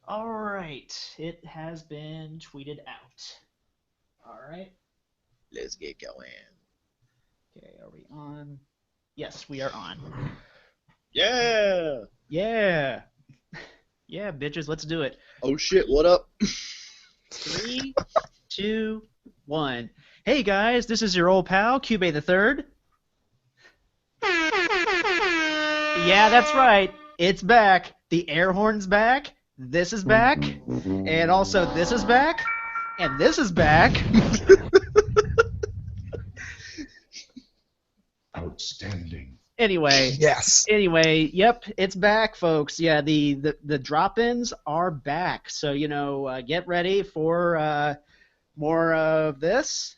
All right, it has been tweeted out. All right. Let's get going. Okay, are we on? Yes, we are on. Yeah! Yeah. Yeah, bitches, let's do it. Oh shit, what up? 3, 2, 1. Hey guys, this is your old pal, Cube the Third. Yeah, that's right. It's back. The air horn's back. This is back. And also this is back. And this is back. Outstanding. Anyway, Yes. yep, it's back, folks. Yeah, the drop-ins are back. So, get ready for more of this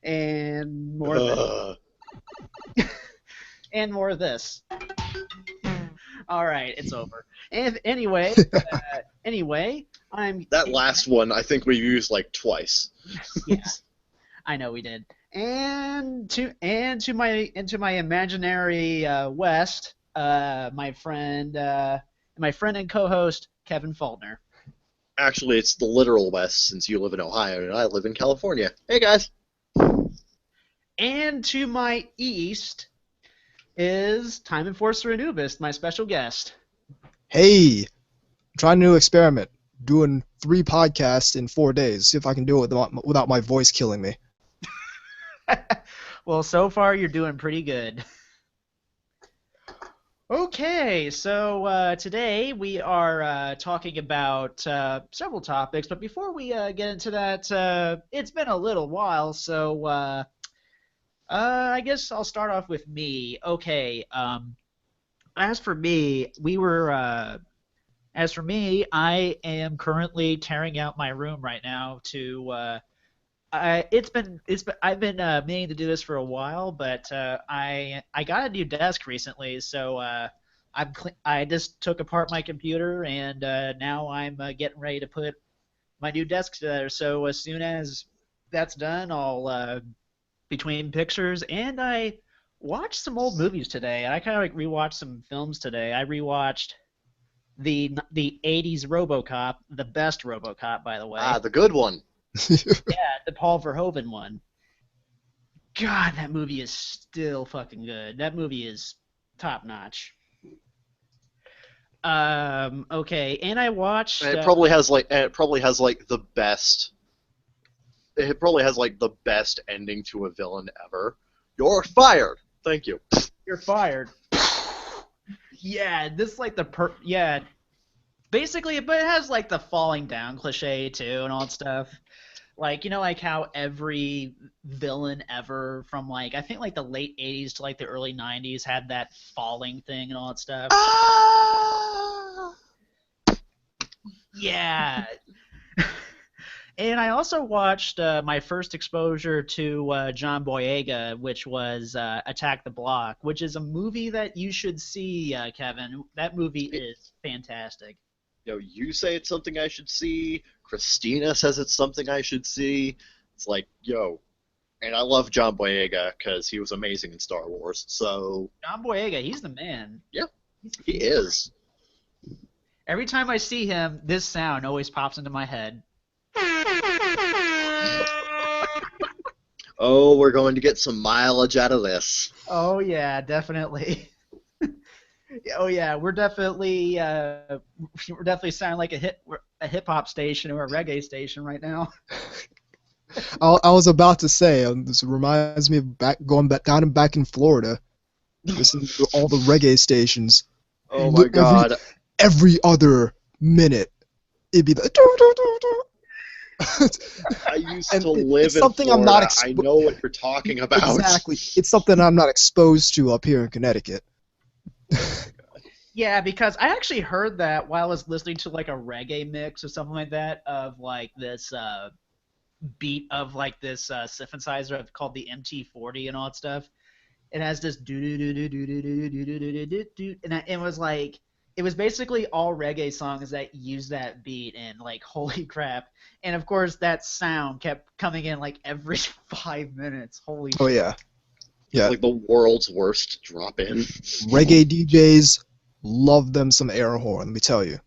and more of this and more of this. All right, it's over. And anyway, I'm That last one, I think we used like twice. yeah, I know we did. And to my imaginary west, my friend and co-host Kevin Faulkner. Actually, it's the literal West since you live in Ohio and I live in California. Hey guys! And to my east is Time Enforcer Anubis, my special guest. Hey, I'm trying a new experiment. Doing 3 podcasts in 4 days. See if I can do it without my voice killing me. Well, so far you're doing pretty good. Okay, so today we are talking about several topics, but before we get into that, it's been a little while, so I guess I'll start off with me. Okay, as for me, I am currently tearing out my room right now to I've been meaning to do this for a while, but I got a new desk recently, so I just took apart my computer and now I'm getting ready to put my new desk together. So as soon as that's done, I'll between pictures, and I watched some old movies today. I kind of like rewatched some films today. I rewatched the '80s RoboCop, the best RoboCop, by the way. Ah, the good one. Yeah, the Paul Verhoeven one. God, that movie is still fucking good. That movie is top notch. Okay, and I watched. And it probably has like the best. It probably has like the best ending to a villain ever. You're fired. Thank you. You're fired. Yeah, this like yeah. Basically, but it has like the falling down cliche too and all that stuff. Like, like how every villain ever from like I think like the late '80s to like the early '90s had that falling thing and all that stuff. Ah! Yeah. And I also watched my first exposure to John Boyega, which was Attack the Block, which is a movie that you should see, Kevin. That movie is fantastic. You say it's something I should see. Christina says it's something I should see. It's like, and I love John Boyega because he was amazing in Star Wars. So John Boyega, he's the man. Yeah, he is. Every time I see him, this sound always pops into my head. Oh, we're going to get some mileage out of this. Oh yeah, definitely. Oh yeah, we're definitely sounding like a hip hop station or a reggae station right now. I was about to say, this reminds me of going back in Florida, listening to all the reggae stations. Oh my God! Every other minute, it'd be the. I used to live in something Florida. I'm not I know what you're talking about. Exactly, it's something I'm not exposed to up here in Connecticut. Yeah, because I actually heard that while I was listening to like a reggae mix or something like that of like this beat of like this synthesizer called the MT40 and all that stuff. It has this do do do do do do do do do do do do, and it was like it was basically all reggae songs that use that beat, and like holy crap! And of course that sound kept coming in like every 5 minutes. Holy. Oh yeah. Yeah. Like the world's worst drop-in. Reggae DJs love them some air horn, let me tell you.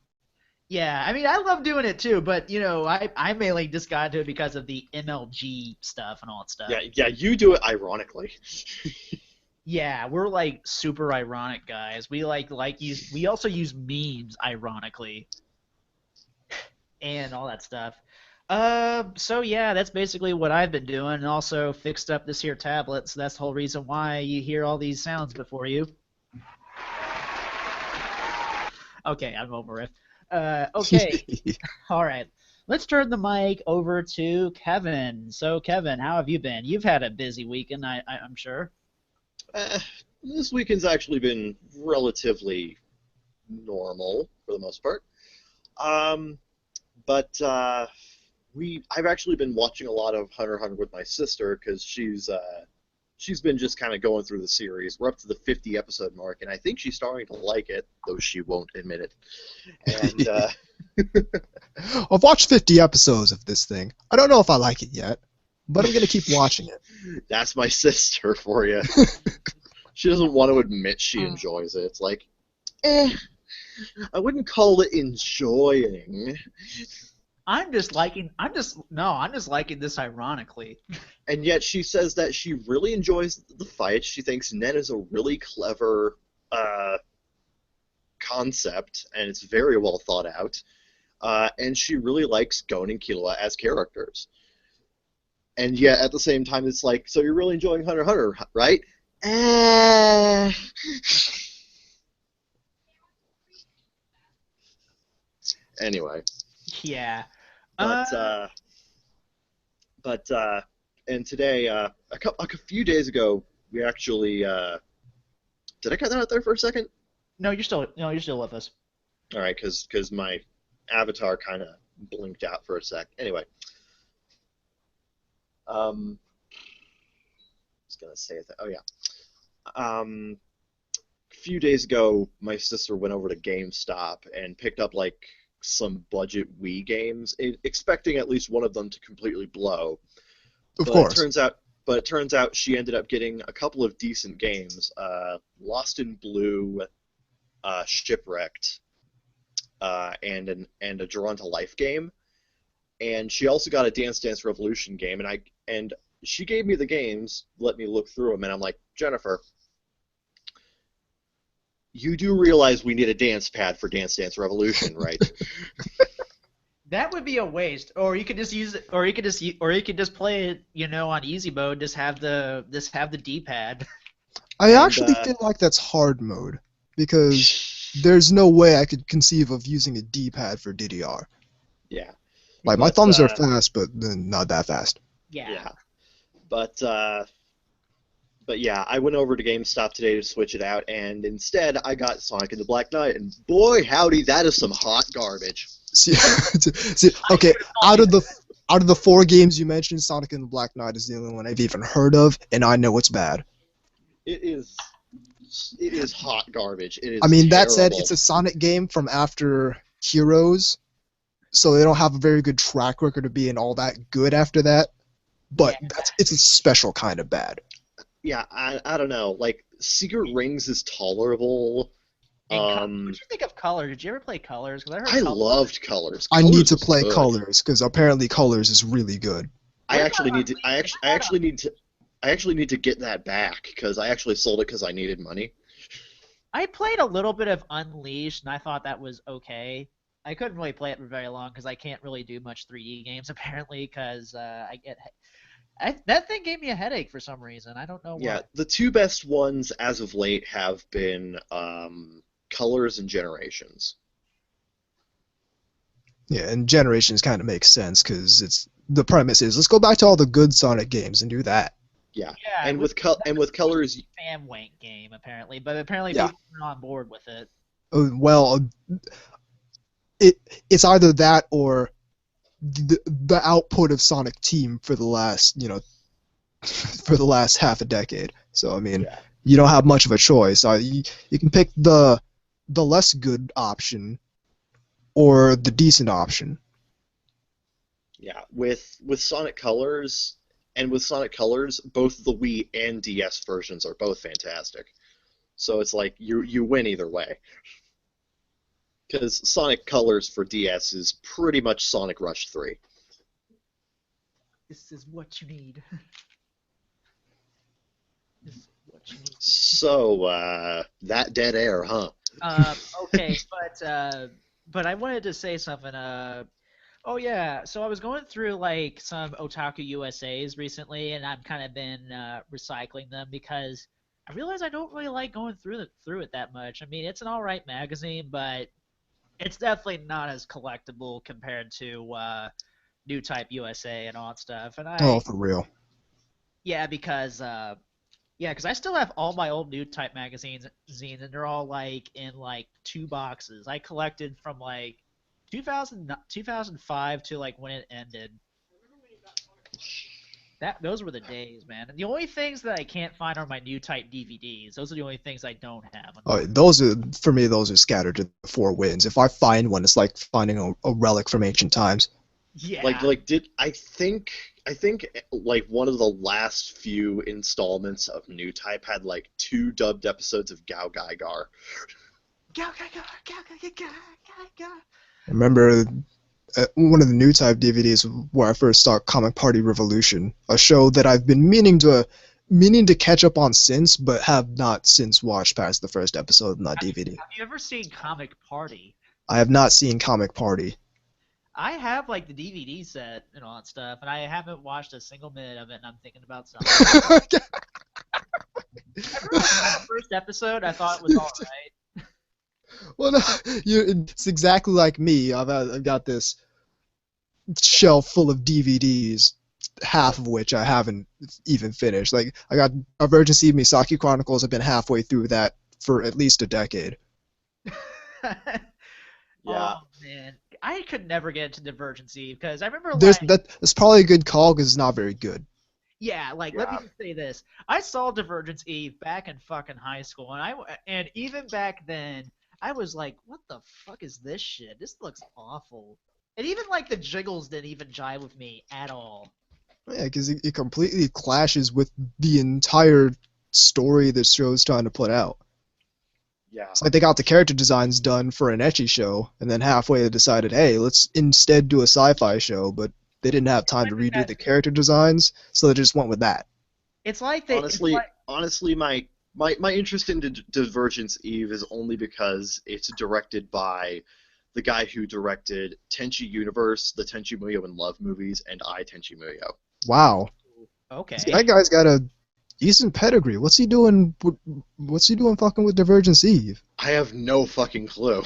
Yeah, I mean, I love doing it too, but I mainly just got into it because of the MLG stuff and all that stuff. Yeah, yeah, you do it ironically. Yeah, we're like super ironic guys. We we also use memes ironically and all that stuff. So yeah, that's basically what I've been doing, and also fixed up this here tablet. So that's the whole reason why you hear all these sounds before you. Okay, I'm over it. Okay, all right. Let's turn the mic over to Kevin. So Kevin, how have you been? You've had a busy weekend, I'm sure. Uh, this weekend's actually been relatively normal for the most part. Um, but I've actually been watching a lot of Hunter x Hunter with my sister because she's been just kind of going through the series. We're up to the 50 episode mark, and I think she's starting to like it, though she won't admit it. And I've watched 50 episodes of this thing. I don't know if I like it yet, but I'm gonna keep watching it. that's my sister for you. She doesn't want to admit she enjoys it. It's like, I wouldn't call it enjoying. I'm just liking this ironically. And yet she says that she really enjoys the fight. She thinks Nen is a really clever concept, and it's very well thought out. And she really likes Gon and Killua as characters. And yet, at the same time, it's like, so you're really enjoying Hunter x Hunter, right? Eh. Anyway, Yeah. but but and today, a few days ago, we actually did I cut that out there for a second? You're still with us. All right, because my avatar kind of blinked out for a sec. Anyway, I was gonna say that. Oh yeah. A few days ago, my sister went over to GameStop and picked up like some budget Wii games, expecting at least one of them to completely blow. Of But course. it turns out she ended up getting a couple of decent games. Lost in Blue, Shipwrecked, and a Drawn to Life game. And she also got a Dance Dance Revolution game, and she gave me the games, let me look through them, and I'm like, Jennifer, you do realize we need a dance pad for Dance Dance Revolution, right? That would be a waste. Or you could just use it, or you could just play it, on easy mode. Just have the D-pad. I And actually feel like that's hard mode because there's no way I could conceive of using a D-pad for DDR. yeah, Like my But, thumbs are fast, but not that fast. Yeah. yeah. But yeah, I went over to GameStop today to switch it out, and instead I got Sonic and the Black Knight, and boy howdy, that is some hot garbage. See, okay, out of the four games you mentioned, Sonic and the Black Knight is the only one I've even heard of, and I know it's bad. It is hot garbage. It is I mean, that said, terrible. it's a Sonic game from after Heroes, so they don't have a very good track record of being all that good after that. But Yeah. it's a special kind of bad. Yeah, I don't know. Like, Secret Rings is tolerable. And what did you think of Color? Did you ever play Colors? Because I heard I Colors. loved Colors. I need Colors to was play good. Colors because apparently Colors is really good. I actually need to. I actually need to. I actually need to get that back because I actually sold it because I needed money. I played a little bit of Unleashed, and I thought that was okay. I couldn't really play it for very long because I can't really do much 3D games apparently because that thing gave me a headache for some reason. I don't know why. Yeah, the two best ones as of late have been Colors and Generations. Yeah, and Generations kind of makes sense because the premise is let's go back to all the good Sonic games and do that. Yeah, Yeah, and it with Colors, fan wank game apparently, but apparently Yeah. people aren't on board with it. Well, it's either that or the output of Sonic Team for the last for the last half a decade. So I mean, Yeah. you don't have much of a choice. You can pick the less good option or the decent option. yeah, with Sonic Colors and with Sonic Colors, both the Wii and DS versions are both fantastic. So it's like you win either way. Because Sonic Colors for DS is pretty much Sonic Rush 3. This is what you need. This is what you need. So, that dead air, huh? Okay, but I wanted to say something. Oh yeah, so I was going through like some Otaku USAs recently, and I've kind of been recycling them because I realize I don't really like going through it that much. I mean, it's an all right magazine, but it's definitely not as collectible compared to New Type USA and all that stuff. And Oh, I for real. yeah, because I still have all my old New Type magazines, and they're all like in like two boxes. I collected from like 2005 to like when it ended. Those were the days, man. And the only things that I can't find are my New Type DVDs. Those are the only things I don't have. Oh, those are for me. Those are scattered to the four winds. If I find one, it's like finding a relic from ancient times. Yeah. I think like one of the last few installments of New Type had like 2 dubbed episodes of Gao Gaigar. Go, go, go, go, go, go, go, go, go. I remember one of the new type DVDs where I first saw Comic Party Revolution, a show that I've been meaning to catch up on since, but have not since watched past the first episode in that DVD. Have you ever seen Comic Party? I have not seen Comic Party. I have like the DVD set and all that stuff, and I haven't watched a single minute of it, and I'm thinking about something. I remember the first episode, I thought it was all right. Well, no, it's exactly like me. I've got this shelf full of DVDs, half of which I haven't even finished. Like I got Emergency Misaki Chronicles. I've been halfway through that for at least a decade. Yeah. Oh man, I could never get into Divergency because I remember That's probably a good call because it's not very good. yeah, like let me just say this: I saw Divergence Eve back in fucking high school, and even back then, I was like, "What the fuck is this shit? This looks awful." And even like the jiggles didn't even jive with me at all. Yeah, because it completely clashes with the entire story the show's trying to put out. Yeah. It's like they got the character designs done for an ecchi show, and then halfway they decided, hey, let's instead do a sci-fi show, but they didn't have time to redo the character designs, so they just went with that. It's like Honestly, my interest in Divergence Eve is only because it's directed by the guy who directed Tenchi Universe, the Tenchi Muyo and Love movies, and I, Tenchi Muyo. Wow. okay. That guy's got a decent pedigree. What's he doing? What's he doing fucking with Divergence Eve? I have no fucking clue.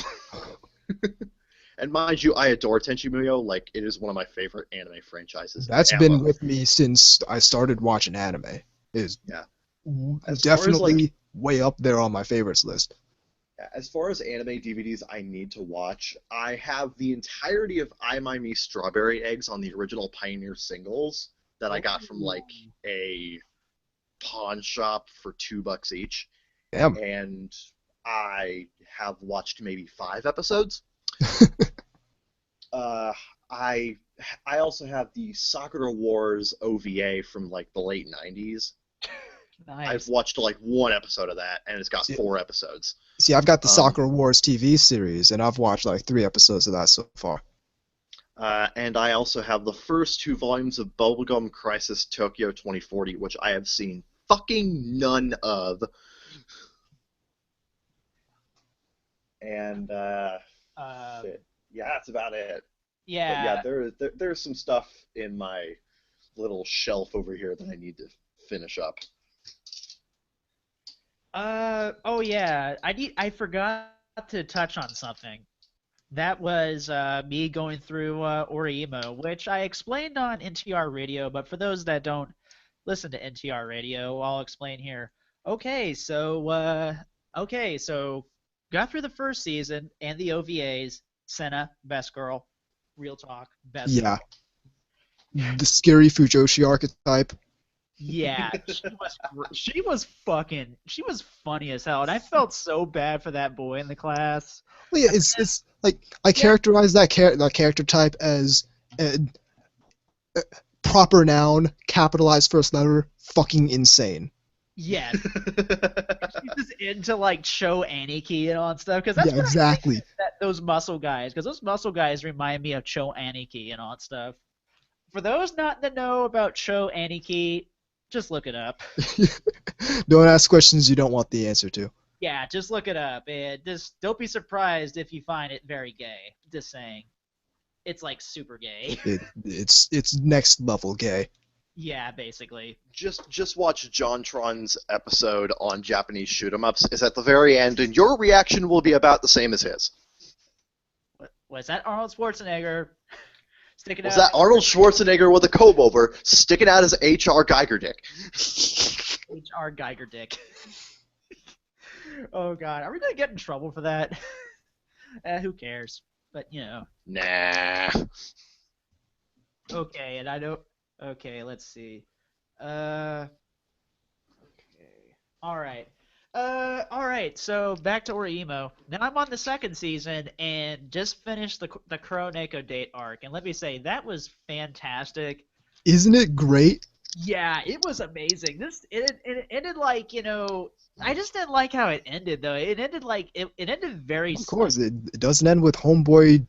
And mind you, I adore Tenchi Muyo. Like, it is one of my favorite anime franchises. That's ever. been with me since I started watching anime. It is definitely way up there on my favorites list. As far as anime DVDs I need to watch, I have the entirety of I My Me Strawberry Eggs on the original Pioneer singles that I got from like a pawn shop for $2 each. Damn. And I have watched maybe 5 episodes. I also have the Sakura Wars OVA from like the late 90s. Nice. I've watched like 1 episode of that, and it's got 4 episodes. See, I've got the Sakura Wars TV series, and I've watched like 3 episodes of that so far. And I also have the first 2 volumes of Bubblegum Crisis Tokyo 2040, which I have seen fucking none of. And shit. Yeah, that's about it. Yeah. But yeah, there's some stuff in my little shelf over here that I need to finish up. Oh yeah, I forgot to touch on something. That was me going through Orimo, which I explained on NTR Radio, but for those that don't listen to NTR Radio, I'll explain here. Okay, so got through the first season and the OVAs. Senna, best girl, real talk, best. Yeah. The scary Fujoshi archetype. Yeah, she was funny as hell, and I felt so bad for that boy in the class. Well, yeah, it's like I characterize that character type as proper noun, capitalized first letter, fucking insane. Yeah, she's just into like show Aniki and all that stuff because that's yeah, exactly. those muscle guys, because those muscle guys remind me of Cho Aniki and all that stuff. For those not in the know about Cho Aniki, just look it up. Don't ask questions you don't want the answer to. Yeah, just look it up, and just don't be surprised if you find it very gay. Just saying, it's like super gay. It's next level gay. Yeah, basically. Just watch JonTron's episode on Japanese shoot 'em ups. It's at the very end, and your reaction will be about the same as his. Was that Arnold Schwarzenegger sticking Was out? that Arnold Schwarzenegger with a comb over sticking out his H.R. Geiger dick? H.R. Geiger dick. Oh god, are we gonna get in trouble for that? Who cares? But you know. Nah. Okay, and I don't. Okay, let's see. Okay. All right. All right. So back to Orimo. Now I'm on the second season and just finished the Kuroneko date arc, and let me say that was fantastic. Isn't it great? Yeah, it was amazing. It ended like I just didn't like how it ended though. It ended like it ended very. Of course, it doesn't end with Homeboy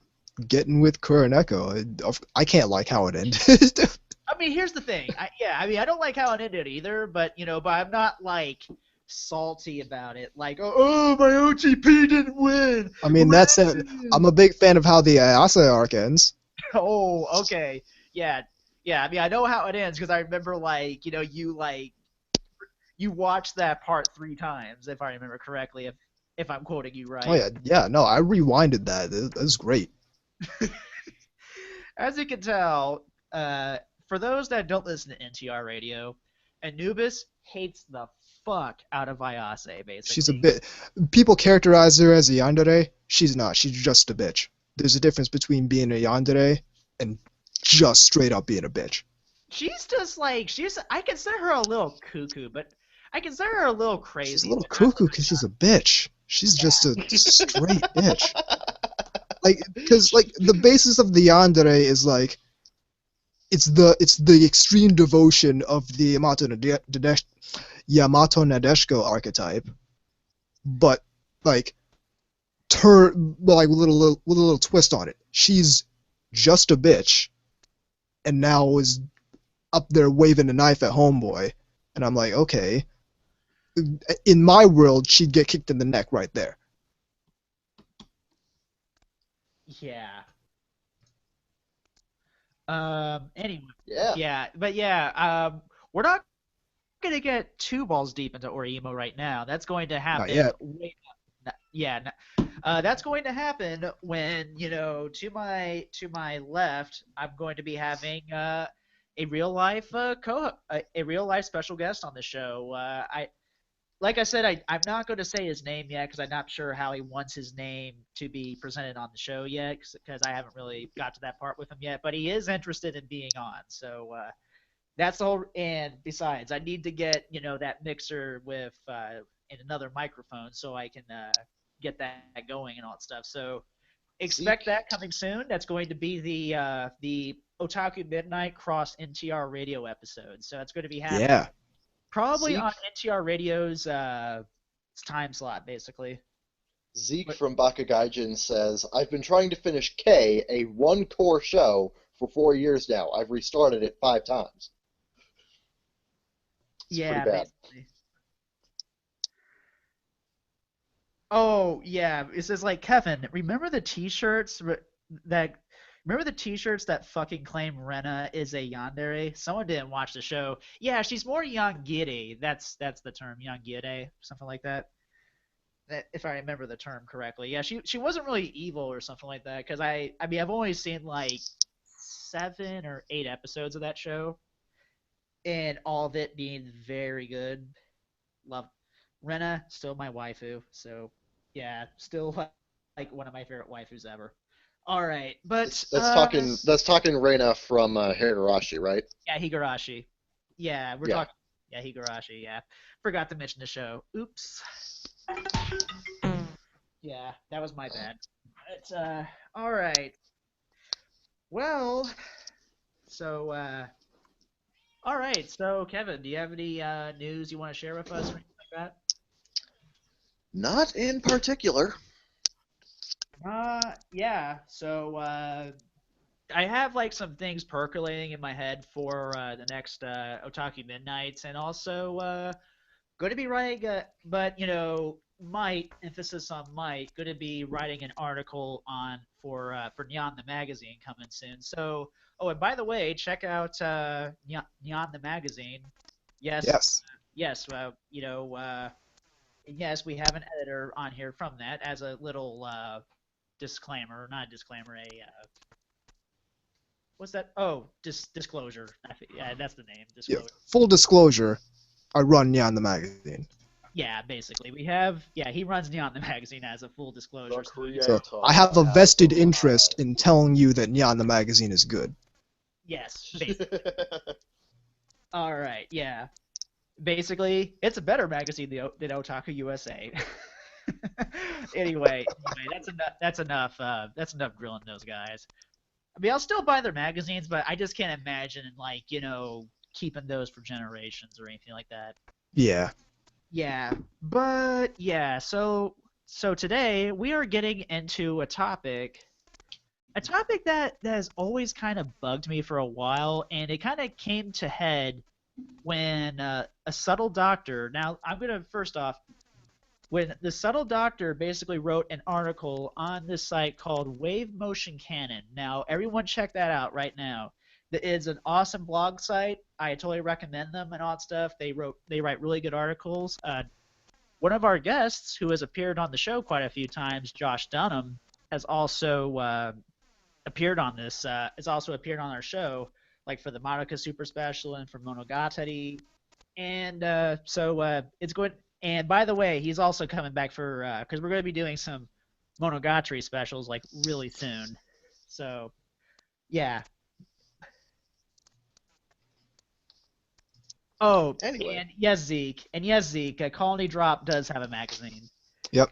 getting with Kuroneko. I can't like how it ended. I mean, here's the thing. I don't like how it ended either, but I'm not like salty about it. Like, oh, my OGP didn't win. I mean, that's it. I'm a big fan of how the Ayase arc ends. Oh, okay, yeah. I mean, I know how it ends because I remember you watched that part 3 times, if I remember correctly, if I'm quoting you right. Oh yeah. No, I rewinded that. It was great. As you can tell, for those that don't listen to NTR radio, Anubis hates the fuck out of Ayase, basically. She's a bit. People characterize her as a yandere. She's not. She's just a bitch. There's a difference between being a yandere and just straight up being a bitch. She's just like I consider her a little cuckoo, but I consider her a little crazy. She's a little cuckoo because she's a bitch. She's just a straight bitch. Because the basis of the yandere is like, it's the extreme devotion of the Yamato Nadeshiko archetype, but with a little twist on it. She's just a bitch, and now is up there waving a knife at Homeboy, and I'm like, okay. In my world, she'd get kicked in the neck right there. Yeah. Anyway. Yeah. Yeah, but yeah. We're not gonna get too balls deep into Orimo right now. That's going to happen. Not yet. That's going to happen when to my left, I'm going to be having a real life a real life special guest on the show. Like I said, I'm not going to say his name yet because I'm not sure how he wants his name to be presented on the show yet because I haven't really got to that part with him yet. But he is interested in being on, so that's the whole. And besides, I need to get that mixer with and another microphone so I can get that going and all that stuff. So expect that coming soon. That's going to be the Otaku Midnight Cross NTR Radio episode. So that's going to be happening. Yeah. Probably on NTR Radio's time slot, basically. Zeke from Bakugaijin says, I've been trying to finish K, a one-core show, for 4 years now. I've restarted it 5 times. It's yeah, pretty bad. basically. Oh, yeah. It says, like, Kevin, remember the t-shirts that fucking claim Rena is a yandere? Someone didn't watch the show. Yeah, she's more yangire. That's the term, yangire, something like that. If I remember the term correctly. Yeah, she wasn't really evil or something like that because I mean I've only seen like 7 or 8 episodes of that show, and all of it being very good. Love Rena, still my waifu. So yeah, still like one of my favorite waifus ever. All right, but That's talking Reina from Higurashi, right? Yeah, Higurashi. Yeah, we're talking. Yeah, Higurashi. Yeah, forgot to mention the show. Oops. Yeah, that was my bad. It's all right. Well, so all right. So Kevin, do you have any news you want to share with us or anything like that? Not in particular. Yeah. So I have like some things percolating in my head for the next Otaku Midnights, and also going to be writing, but might emphasis on might going to be writing an article on for Neon the magazine coming soon. So, oh, and by the way, check out Neon the magazine. Yes, Yes. yes, yes, we have an editor on here from that as a little disclaimer, not a disclaimer, a what's that? Oh, disclosure. Yeah, that's the name, Yeah. disclosure. Full disclosure, I run Neon the magazine. Yeah, basically, we have. Yeah, he runs Neon the magazine as a full The disclosure. So So creator I have a has vested interest arrived. in telling you that Neon the magazine is good. yes, basically. All right, yeah. Basically, it's a better magazine than Otaku USA. anyway, that's enough. That's enough. That's enough grilling those guys. I mean, I'll still buy their magazines, but I just can't imagine like keeping those for generations or anything like that. Yeah. Yeah, but yeah. So today we are getting into a topic that has always kind of bugged me for a while, and it kind of came to head when a subtle doctor. Now, I'm gonna first off, when the subtle doctor basically wrote an article on this site called Wave Motion Canon. Now, everyone check that out right now. It's an awesome blog site. I totally recommend them and all that stuff. They write really good articles. One of our guests, who has appeared on the show quite a few times, Josh Dunham, has also appeared on this. Has also appeared on our show, like for the Madoka Super Special and for Monogatari. And it's going. And by the way, he's also coming back for because we're going to be doing some Monogatari specials like really soon. So yeah. Oh, Anyway, and yes, Zeke, Colony Drop does have a magazine. Yep.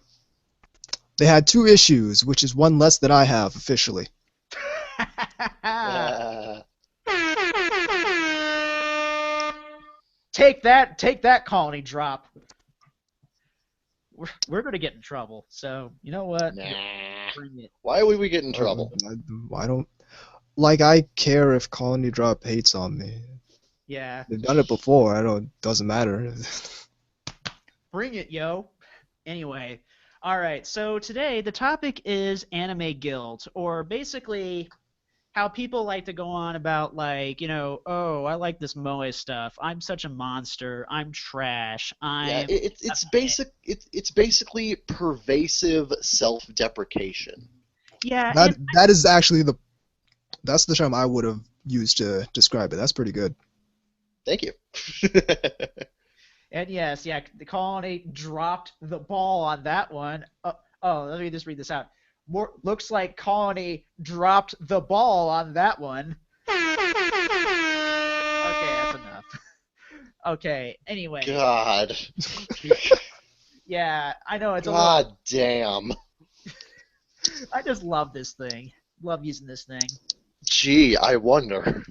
They had 2 issues, which is one less than I have officially. Take that, Colony Drop. We're going to get in trouble. So you know what? nah. Bring it. Why would we get in trouble? I don't like. I care if Colony Drop hates on me. Yeah, They've done it before. I don't. Doesn't matter. bring it, yo. Anyway, all right. So today the topic is anime guilt, or basically how people like to go on about like, oh, I like this moe stuff. I'm such a monster. I'm trash. Yeah, I'm it's it's basically pervasive self-deprecation. yeah, that and that is actually that's the term I would have used to describe it. That's pretty good. Thank you. and yes, yeah, the colony dropped the ball on that one. Let me just read this out. Looks like Colony dropped the ball on that one. Okay, that's enough. Okay, anyway. God. Yeah, I know it's a little. God damn. I just love this thing. Love using this thing. Gee, I wonder.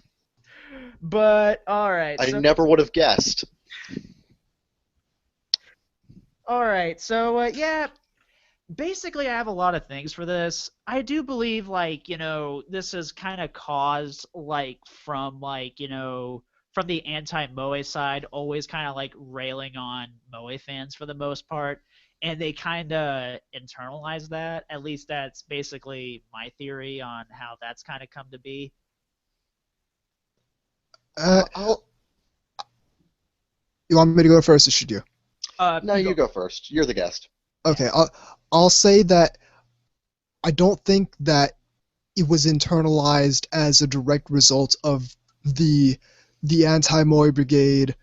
But all right, I never would have guessed. Yeah. Basically, I have a lot of things for this. I do believe, like, this is kind of caused, like, from the anti-Moe side, always kind of, like, railing on Moe fans for the most part. And they kind of internalize that. At least that's basically my theory on how that's kind of come to be. Uh, I'll, you want me to go first, or should you? no, you go first. You're the guest. Okay. I'll say that I don't think that it was internalized as a direct result of the anti-Moe brigade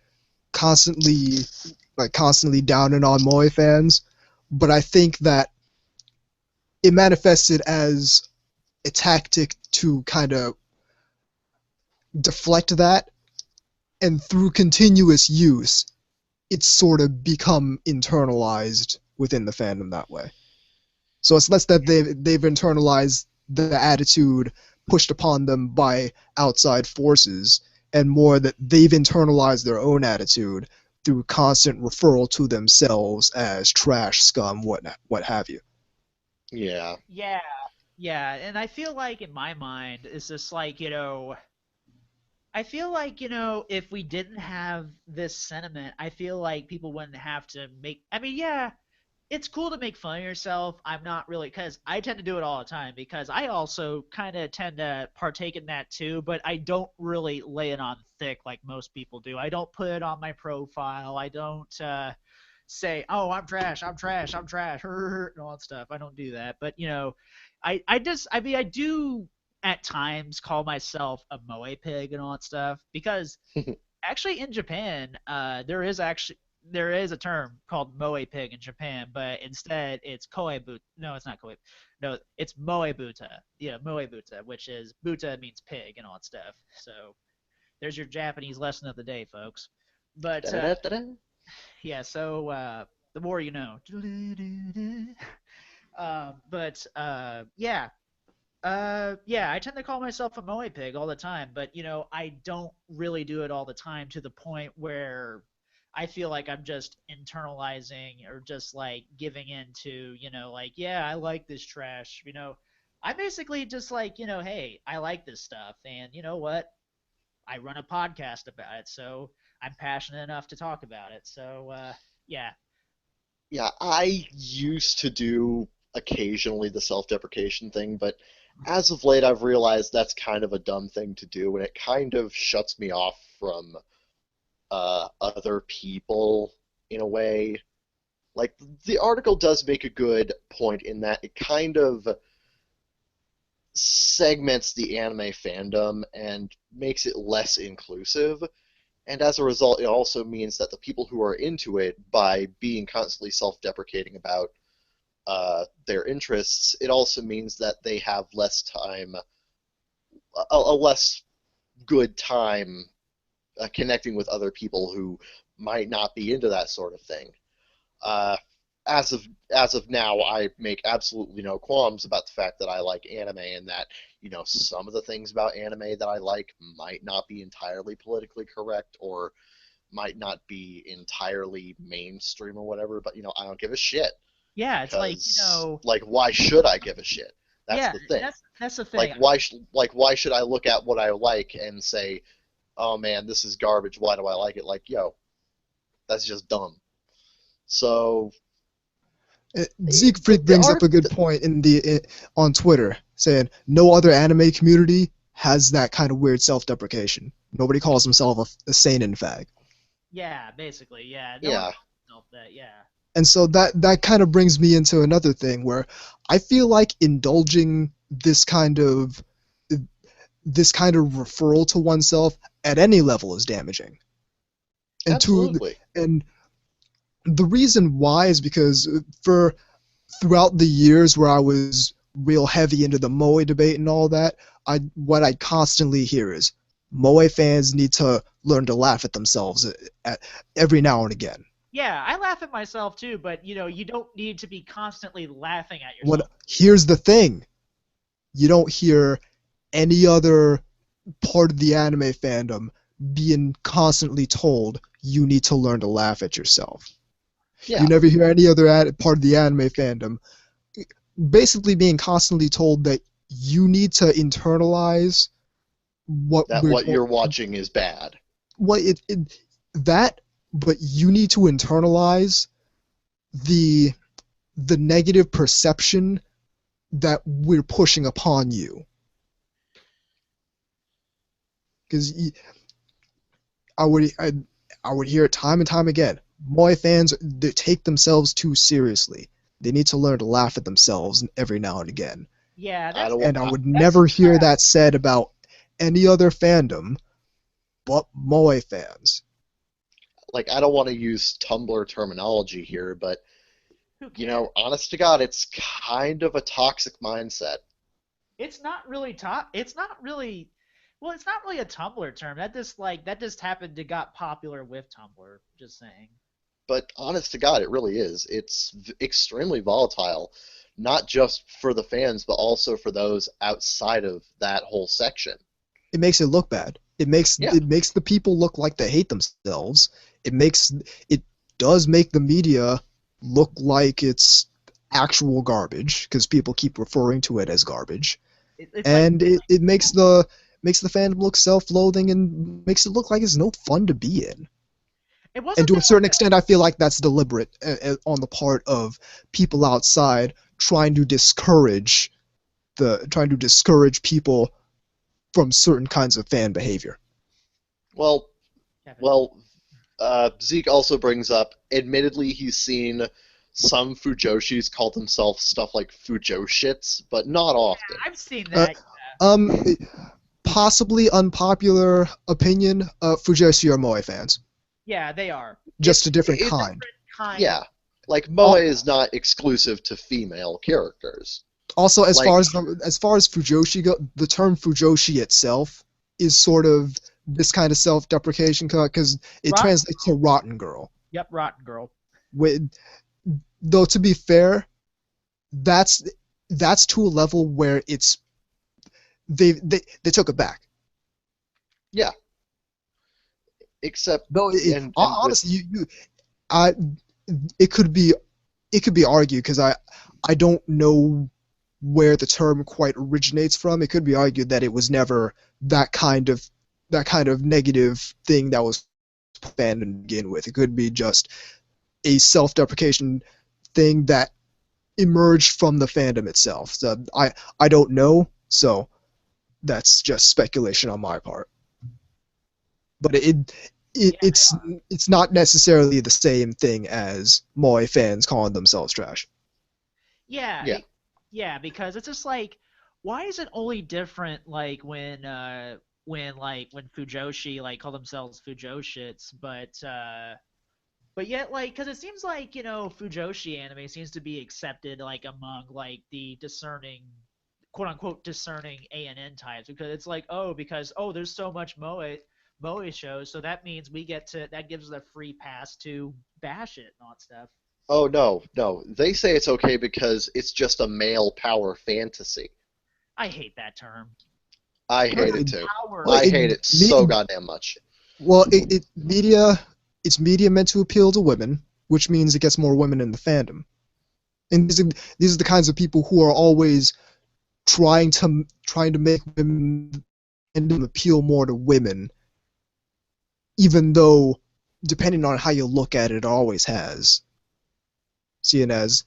constantly downing on Moe fans, but I think that it manifested as a tactic to kind of deflect that, and through continuous use, it's sort of become internalized within the fandom that way. So it's less that they've internalized the attitude pushed upon them by outside forces, and more that they've internalized their own attitude through constant referral to themselves as trash, scum, what have you. Yeah. Yeah, yeah, and I feel like in my mind it's just like, I feel like, if we didn't have this sentiment, I feel like people wouldn't have to make. I mean, yeah, it's cool to make fun of yourself. I'm not really, because I tend to do it all the time, because I also kind of tend to partake in that too, but I don't really lay it on thick like most people do. I don't put it on my profile. I don't say, oh, I'm trash, I'm trash, I'm trash, and all that stuff. I don't do that. But, I mean, I do at times call myself a moe pig and all that stuff, because actually in Japan, there is a term called moe pig in Japan, but instead it's koebuta. No, it's not koe. No, it's moebuta. Yeah, moebuta, which is buta means pig and all that stuff. So there's your Japanese lesson of the day, folks. But Da-da-da-da-da. yeah, so the more you know. But yeah, yeah, I tend to call myself a moe pig all the time, but I don't really do it all the time to the point where I feel like I'm just internalizing or just like giving in to, like, yeah, I like this trash. I basically just like, hey, I like this stuff, and you know what? I run a podcast about it, so I'm passionate enough to talk about it. So, yeah, Yeah, I used to do occasionally the self-deprecation thing, but as of late I've realized that's kind of a dumb thing to do, and it kind of shuts me off from other people in a way. Like, the article does make a good point in that it kind of segments the anime fandom and makes it less inclusive. And as a result, it also means that the people who are into it, by being constantly self-deprecating about their interests, it also means that they have less time, a less good time connecting with other people who might not be into that sort of thing. Uh, as of now, I make absolutely no qualms about the fact that I like anime, and that some of the things about anime that I like might not be entirely politically correct, or might not be entirely mainstream or whatever. But I don't give a shit, yeah, it's like, because like, why should I give a shit? That's yeah, the thing. that's the Like, thing. why should I look at what I like and say, oh man, this is garbage, why do I like it? Like, yo, that's just dumb. So Zeke the Freak the brings up art a good point on Twitter, saying no other anime community has that kind of weird self-deprecation. Nobody calls himself a seinen fag. Yeah, basically, yeah. No one yeah, calls himself that, yeah. And so that kind of brings me into another thing where I feel like indulging this kind of referral to oneself at any level is damaging. And to absolutely. and the reason why is because for throughout the years where I was real heavy into the Moe debate and all that, what I constantly hear is Moe fans need to learn to laugh at themselves every now and again. Yeah, I laugh at myself too, but you don't need to be constantly laughing at When yourself. here's the thing, you don't hear any other part of the anime fandom being constantly told you need to learn to laugh at yourself. You Yeah, never hear any other part of the anime fandom basically being constantly told that you need to internalize what that we're what going you're watching is bad. what it that but you need to internalize the the negative perception that we're pushing upon you, because I would hear it time and time again. Moe fans, they take themselves too seriously. They need to learn to laugh at themselves every now and again. Yeah, I that's don't. And I would that's never hear that said about any other fandom but Moe fans. Like, I don't want to use Tumblr terminology here, but who cares? honest to God, it's kind of a toxic mindset. It's not really top. It's not really. Well, it's not really a Tumblr term. That just happened to got popular with Tumblr. Just saying. But honest to God, it really is. It's extremely volatile, not just for the fans, but also for those outside of that whole section. It makes it look bad. It makes Yeah, it makes the people look like they hate themselves. It does make the media look like it's actual garbage because people keep referring to it as garbage, It's like and it makes the fandom look self-loathing and makes it look like it's no fun to be in. it And wasn't to a there certain like extent, I feel like that's deliberate on the part of people outside trying to discourage people from certain kinds of fan behavior. Well, Kevin. well, Zeke also brings up, admittedly, he's seen some Fujoshis call themselves stuff like Fujoshits, but not often. I've seen Uh, that. um, Possibly unpopular opinion, Fujoshi are Moe fans, Yeah, they are. just a different It, kind. Kind of. yeah, like Moe is not exclusive to female characters. Also, as Like, far as Fujoshi go, the term Fujoshi itself is sort of this kind of self-deprecation because it Rotten. translates to rotten girl. Yep, Rotten Girl. With, though to be fair, that's to a level where it's they took it back. yeah, except Though and with honestly, I it could be argued because I don't know where the term quite originates from. It could be argued that it was never that kind of negative thing that was banned to begin with. It could be just a self-deprecation thing that emerged from the fandom itself. So I don't know. So that's just speculation on my part. But Yeah, it's not necessarily the same thing as Moe fans calling themselves trash. yeah, yeah, yeah, because it's just like, why is it only different like when Fujoshi like call themselves Fujoshits, but yet like because it seems like Fujoshi anime seems to be accepted like among like the discerning quote unquote discerning ANN types because it's like because there's so much Moe shows, so that means that gives us a free pass to bash it and all that stuff. oh no, they say it's okay because it's just a male power fantasy. I hate that term. I What hate is it too. power? Well, I hate it so goddamn much. Well, it's media meant to appeal to women, which means it gets more women in the fandom. And these are the kinds of people who are always trying to make women fandom appeal more to women, even though, depending on how you look at it, it always has. Seeing as,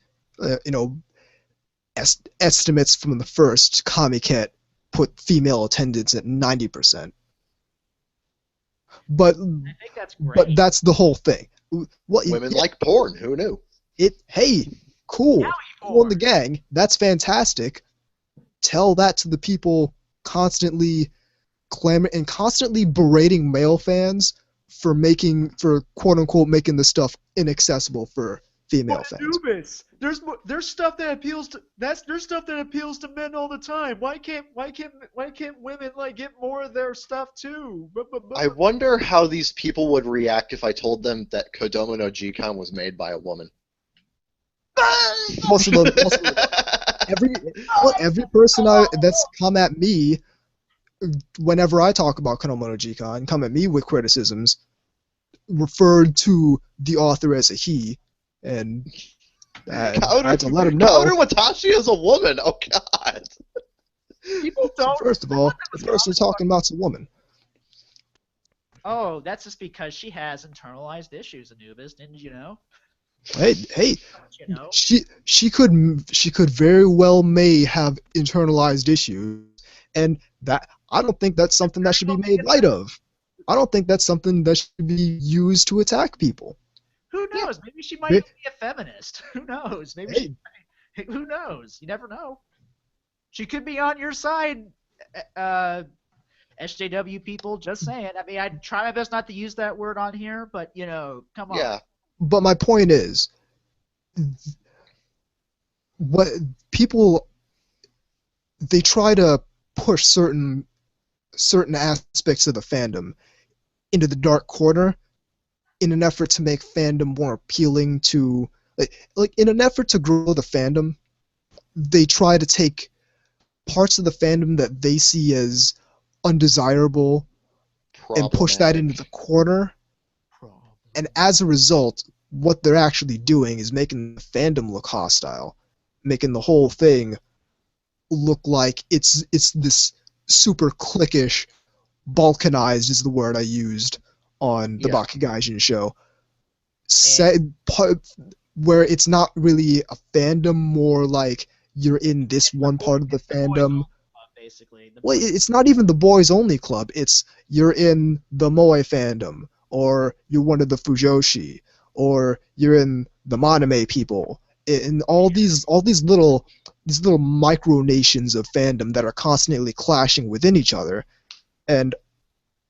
estimates from the first Comiket put female attendance at 90%. But I think that's great. that's the whole thing. Well, Women like porn. Who knew? hey, cool, Howie cool in the porn. gang. That's fantastic. Tell that to the people constantly and constantly berating male fans for quote unquote making the stuff inaccessible for female fans. Anubis. There's stuff that appeals to there's stuff that appeals to men all the time. Why can't women like get more of their stuff too? I wonder how these people would react if I told them that Kodomo no Jikan was made by a woman. Also, every person that's come at me whenever I talk about Konomono Jikan, come at me with criticisms, referred to the author as a he, and I had to let him know. Kaoru Watashi is a woman. Oh God. People don't. First of all, the person talking about's a woman. Oh, that's just because she has internalized issues, Anubis. Didn't you know? Hey, You know. she could very well may have internalized issues, and that I don't think that's something that should be made light of. I don't think that's something that should be used to attack people. Who knows? Maybe she might Hey. even be a feminist. Who knows? Maybe Hey, who knows? You never know. She could be on your side, SJW people. Just saying. I mean, I try my best not to use that word on here, but come on. Yeah. but my point is, what people they try to push certain aspects of the fandom into the dark corner in an effort to make fandom more appealing to like in an effort to grow the fandom. They try to take parts of the fandom that they see as undesirable and push that into the corner, and as a result what they're actually doing is making the fandom look hostile. making the whole thing look like it's this super cliquish, balkanized is the word I used on the Yeah. Bakugaijin show. And Set part where it's not really a fandom, more like you're in this one part of the it's the boys fandom. only club, basically. The Well, boys. it's not even the boys only club. It's you're in the Moe fandom, or you're one of the Fujoshi, or you're in the Maname people. And all these little micronations of fandom that are constantly clashing within each other. And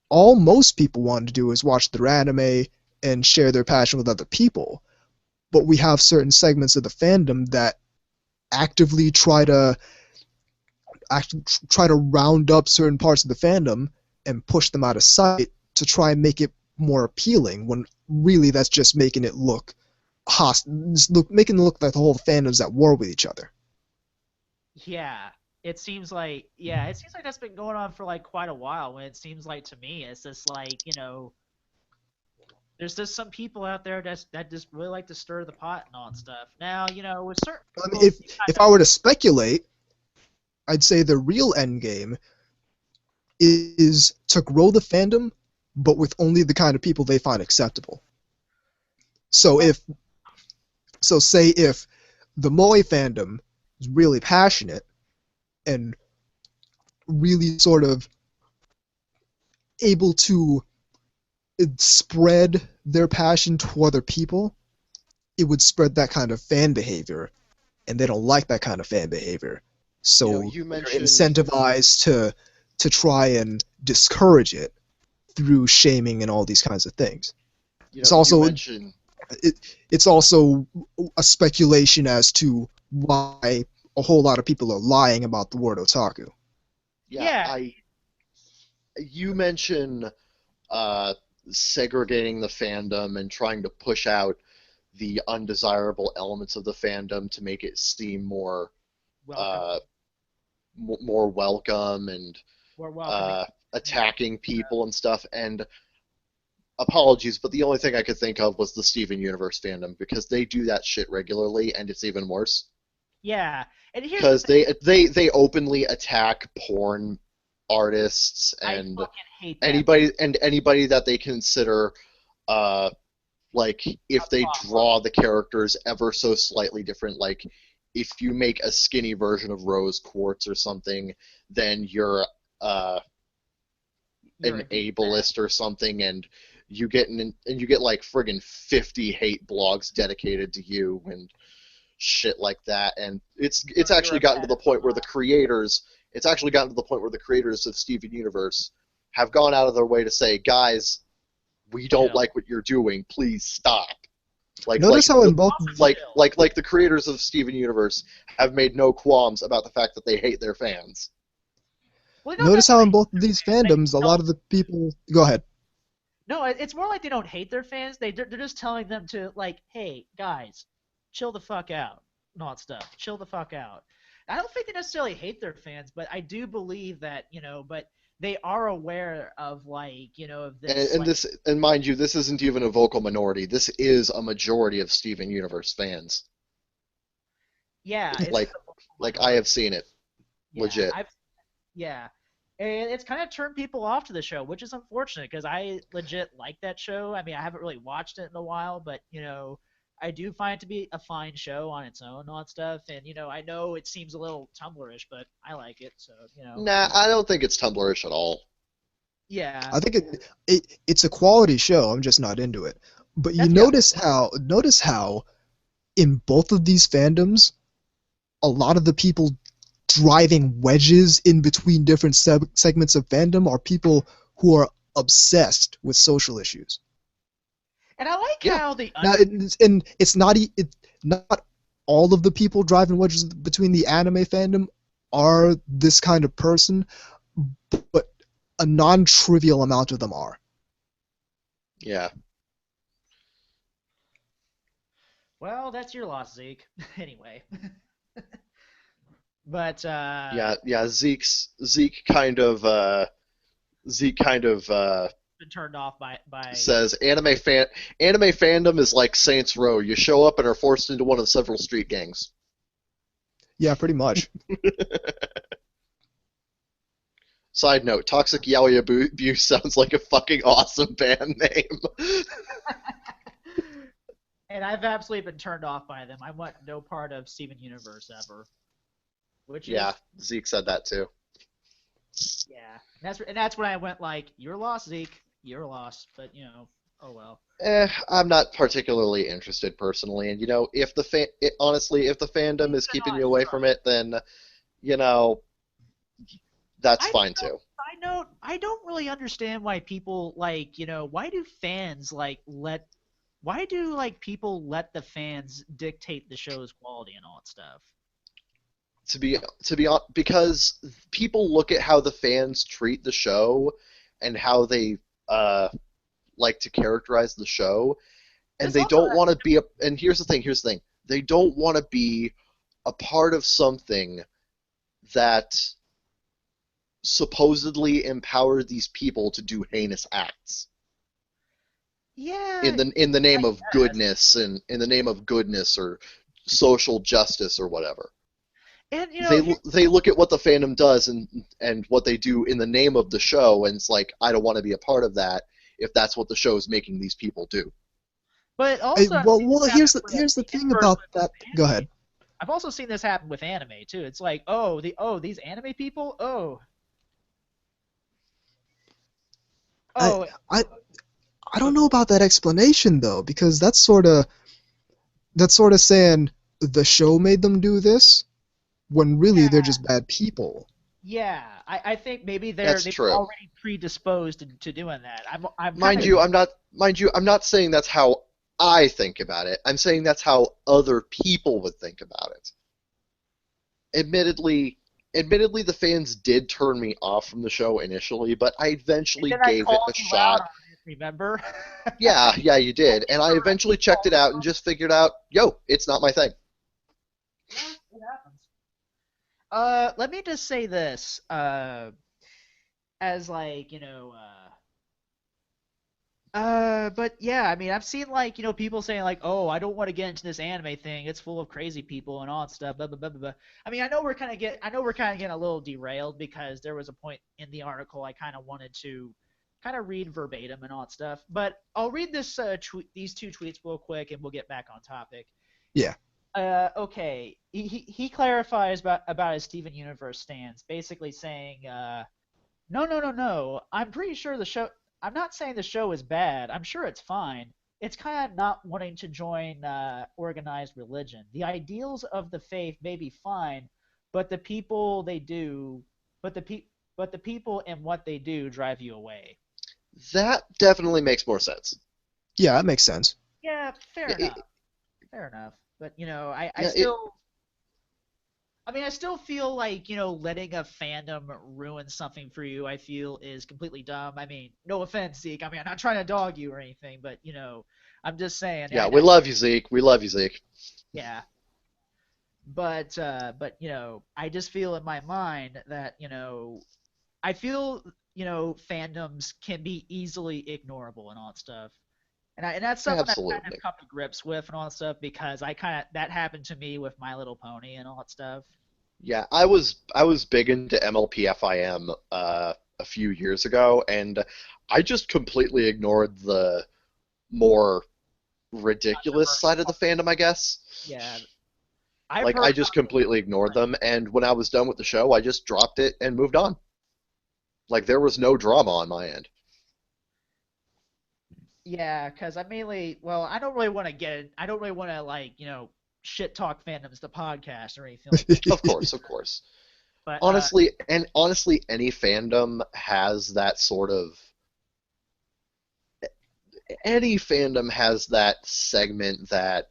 all most people want to do is watch their anime and share their passion with other people. But we have certain segments of the fandom that actively try to round up certain parts of the fandom and push them out of sight to try and make it more appealing, when really that's just making it look making it look like the whole fandom's at war with each other. Yeah, it seems like that's been going on for like quite a while. When it seems like to me, it's just like there's just some people out there that just really like to stir the pot and all that stuff. Now, with certain I mean, people, you if kind I of were to speculate, I'd say the real end game is to grow the fandom, but with only the kind of people they find acceptable. So well, say if the Moe fandom is really passionate and really sort of able to spread their passion to other people, it would spread that kind of fan behavior, and they don't like that kind of fan behavior. So You they're mentioned incentivized to try and discourage it through shaming and all these kinds of things. you It's know you also mentioned it, it's also a speculation as to why a whole lot of people are lying about the word otaku. yeah yeah, I you mentioned uh, segregating the fandom and trying to push out the undesirable elements of the fandom to make it seem welcome, uh, more welcome and more welcoming. uh, attacking people and stuff. And apologies, but the only thing I could think of was the Steven Universe fandom, because they do that shit regularly, and it's even worse. Yeah, and here's the Because thing: they openly attack porn artists I and fucking hate that. anybody that they consider uh, like, A if they problem. draw the characters ever so slightly different, like if you make a skinny version of Rose Quartz or something, then you're uh, You're an a douchebag. ableist or something, and you get like friggin' 50 hate blogs dedicated to you and shit like that. And it's You're actually a gotten to the point where pedophile. the creators it's actually gotten to the point where the creators of Steven Universe have gone out of their way to say, guys, we don't Chill. like what you're doing, please stop. like Notice like how the in both Also chill. like the creators of Steven Universe have made no qualms about the fact that they hate their fans. Well, they don't notice how in necessarily both hate of their these fans. They fandoms a lot don't. of the people go ahead. No, it's more like they don't hate their fans. They're just telling them to like, hey guys, chill the fuck out, not stuff. Chill the fuck out. I don't think they necessarily hate their fans, but I do believe that but they are aware of like of this And like this, and mind you, this isn't even a vocal minority. This is a majority of Steven Universe fans. yeah, it's like just a vocal like I minority. have seen it, Yeah, legit. I've yeah. And it's kind of turned people off to the show, which is unfortunate because I legit like that show. I mean, I haven't really watched it in a while, but I do find it to be a fine show on its own and all that stuff. And I know it seems a little Tumblrish, but I like it. So Nah, I don't think it's Tumblrish at all. yeah, I think it's a quality show. I'm just not into it. But you that's what Yeah, notice how in both of these fandoms, a lot of the people driving wedges in between different segments of fandom are people who are obsessed with social issues. and I like yeah. how the Now, it's not not all of the people driving wedges between the anime fandom are this kind of person, but a non-trivial amount of them are. Yeah, well, that's your loss, Zeke. Anyway, but yeah. Zeke kind of been turned off by says anime fandom is like Saints Row. You show up and are forced into one of several street gangs. Yeah, pretty much. Side note, Toxic Yaoi Abuse sounds like a fucking awesome band name. And I've absolutely been turned off by them. I want no part of Steven Universe ever, which Yeah, is Zeke said that too. yeah. And that's when I went like, "You're lost, Zeke. You're lost." But oh well. I'm not particularly interested personally, and if honestly, if the fandom is Things are keeping not you away from trying. it, then you know that's I fine don't. too. I don't really understand why people like why do fans why do like people let the fans dictate the show's quality and all that stuff? Because people look at how the fans treat the show and how they uh, like to characterize the show, and This they also don't want to be a. And here's the thing. They don't want to be a part of something that supposedly empower these people to do heinous acts yeah, in the name I of guess. goodness and in the name of goodness or social justice or whatever. And They look at what the fandom does and what they do in the name of the show, and it's like I don't want to be a part of that if that's what the show is making these people do. but also I've Well, seen this happen with here's the the thing inverse about with that. Go anime. ahead. I've also seen this happen with anime too. It's like, these anime people, I oh, I I don't know about that explanation though, because that's sort of saying the show made them do this when really they're yeah, just bad people. yeah. I think maybe That's they were true. already predisposed to doing that. I'm kind Mind of you, I'm not saying that's how I think about it. I'm saying that's how other people would think about it. Admittedly, admittedly the fans did turn me off from the show initially, but I and eventually then I gave it a called you out shot. on it, remember? Yeah, yeah, you I did. And I eventually indirectly checked called it you out and out. just figured out, yo, it's not my thing. Yeah, it happens. Let me just say this. As like but yeah, I mean, I've seen like people saying like, "Oh, I don't want to get into this anime thing. It's full of crazy people and all that stuff." Blah blah blah blah. Blah. I mean, I know we're kind of getting a little derailed because there was a point in the article I kind of wanted to kind of read verbatim and all that stuff. But I'll read these two tweets real quick, and we'll get back on topic. Yeah. Okay. He clarifies about his Steven Universe stance, basically saying, no, no, no, no. I'm pretty sure the show. I'm not saying the show is bad. I'm sure it's fine. It's kind of not wanting to join organized religion. The ideals of the faith may be fine, but the people they do, but the pe- but the people and what they do drive you away. That definitely makes more sense. Yeah, that makes sense. Yeah, fair It, enough. Fair enough. But I yeah, it, still. I mean, I still feel like, letting a fandom ruin something for you, I feel is completely dumb. I mean, no offense, Zeke. I mean, I'm not trying to dog you or anything, but, I'm just saying. yeah, we love you, Zeke. We love you, Zeke. Yeah. But, I just feel in my mind that, I feel, fandoms can be easily ignorable and all that stuff. And that's something I've kind of Absolutely. come to grips with and all that stuff because that happened to me with My Little Pony and all that stuff. Yeah, I was big into MLPFIM a few years ago, and I just completely ignored the more ridiculous Controversial. side of the fandom, I guess. Yeah, I've Like heard I just completely ignored them, and when I was done with the show, I just dropped it and moved on. Like there was no drama on my end. yeah, because well, I don't really want to like, shit talk fandoms the podcast or anything like that. Of course, of course. But Honestly, any fandom has that sort of any fandom has that segment that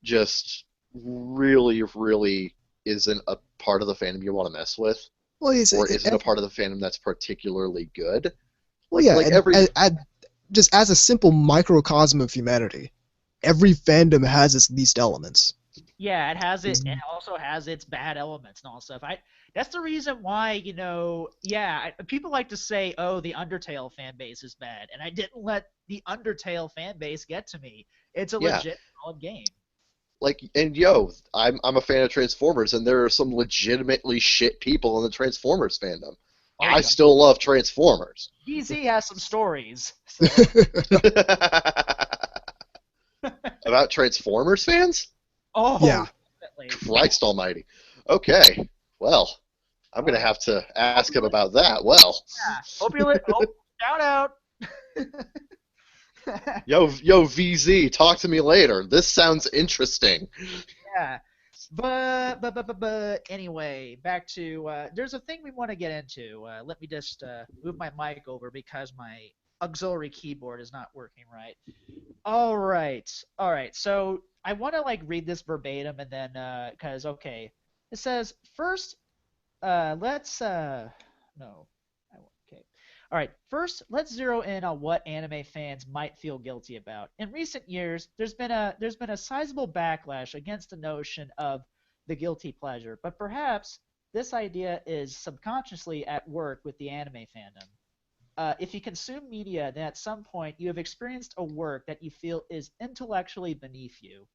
just really, really isn't a part of the fandom you want to mess with, Well, or isn't a part of the fandom that's particularly good. well, yeah, Like and every just as a simple microcosm of humanity, every fandom has its least elements. yeah, It's- it also has its bad elements and all that stuff. That's the reason why, yeah, people like to say, "Oh, the Undertale fan base is bad," and I didn't let the Undertale fan base get to me. It's a yeah, legit solid game. and yo, I'm a fan of Transformers, and there are some legitimately shit people in the Transformers fandom. There I you go. still love Transformers. DZ has some stories. So. About Transformers fans? Oh, Yeah. definitely. Christ almighty. Okay, well, I'm going to have to ask him about that. Well, Yeah. Shout out. yo, VZ, talk to me later. This sounds interesting. Yeah. But anyway, back to there's a thing we want to get into. Let me just move my mic over because my auxiliary keyboard is not working right. All right. All right. So I want to like read this verbatim and then because okay. It says first let's no. Okay. All right. First, let's zero in on what anime fans might feel guilty about. In recent years, there's been a sizable backlash against the notion of the guilty pleasure, but perhaps this idea is subconsciously at work with the anime fandom. If you consume media, then at some point you have experienced a work that you feel is intellectually beneath you.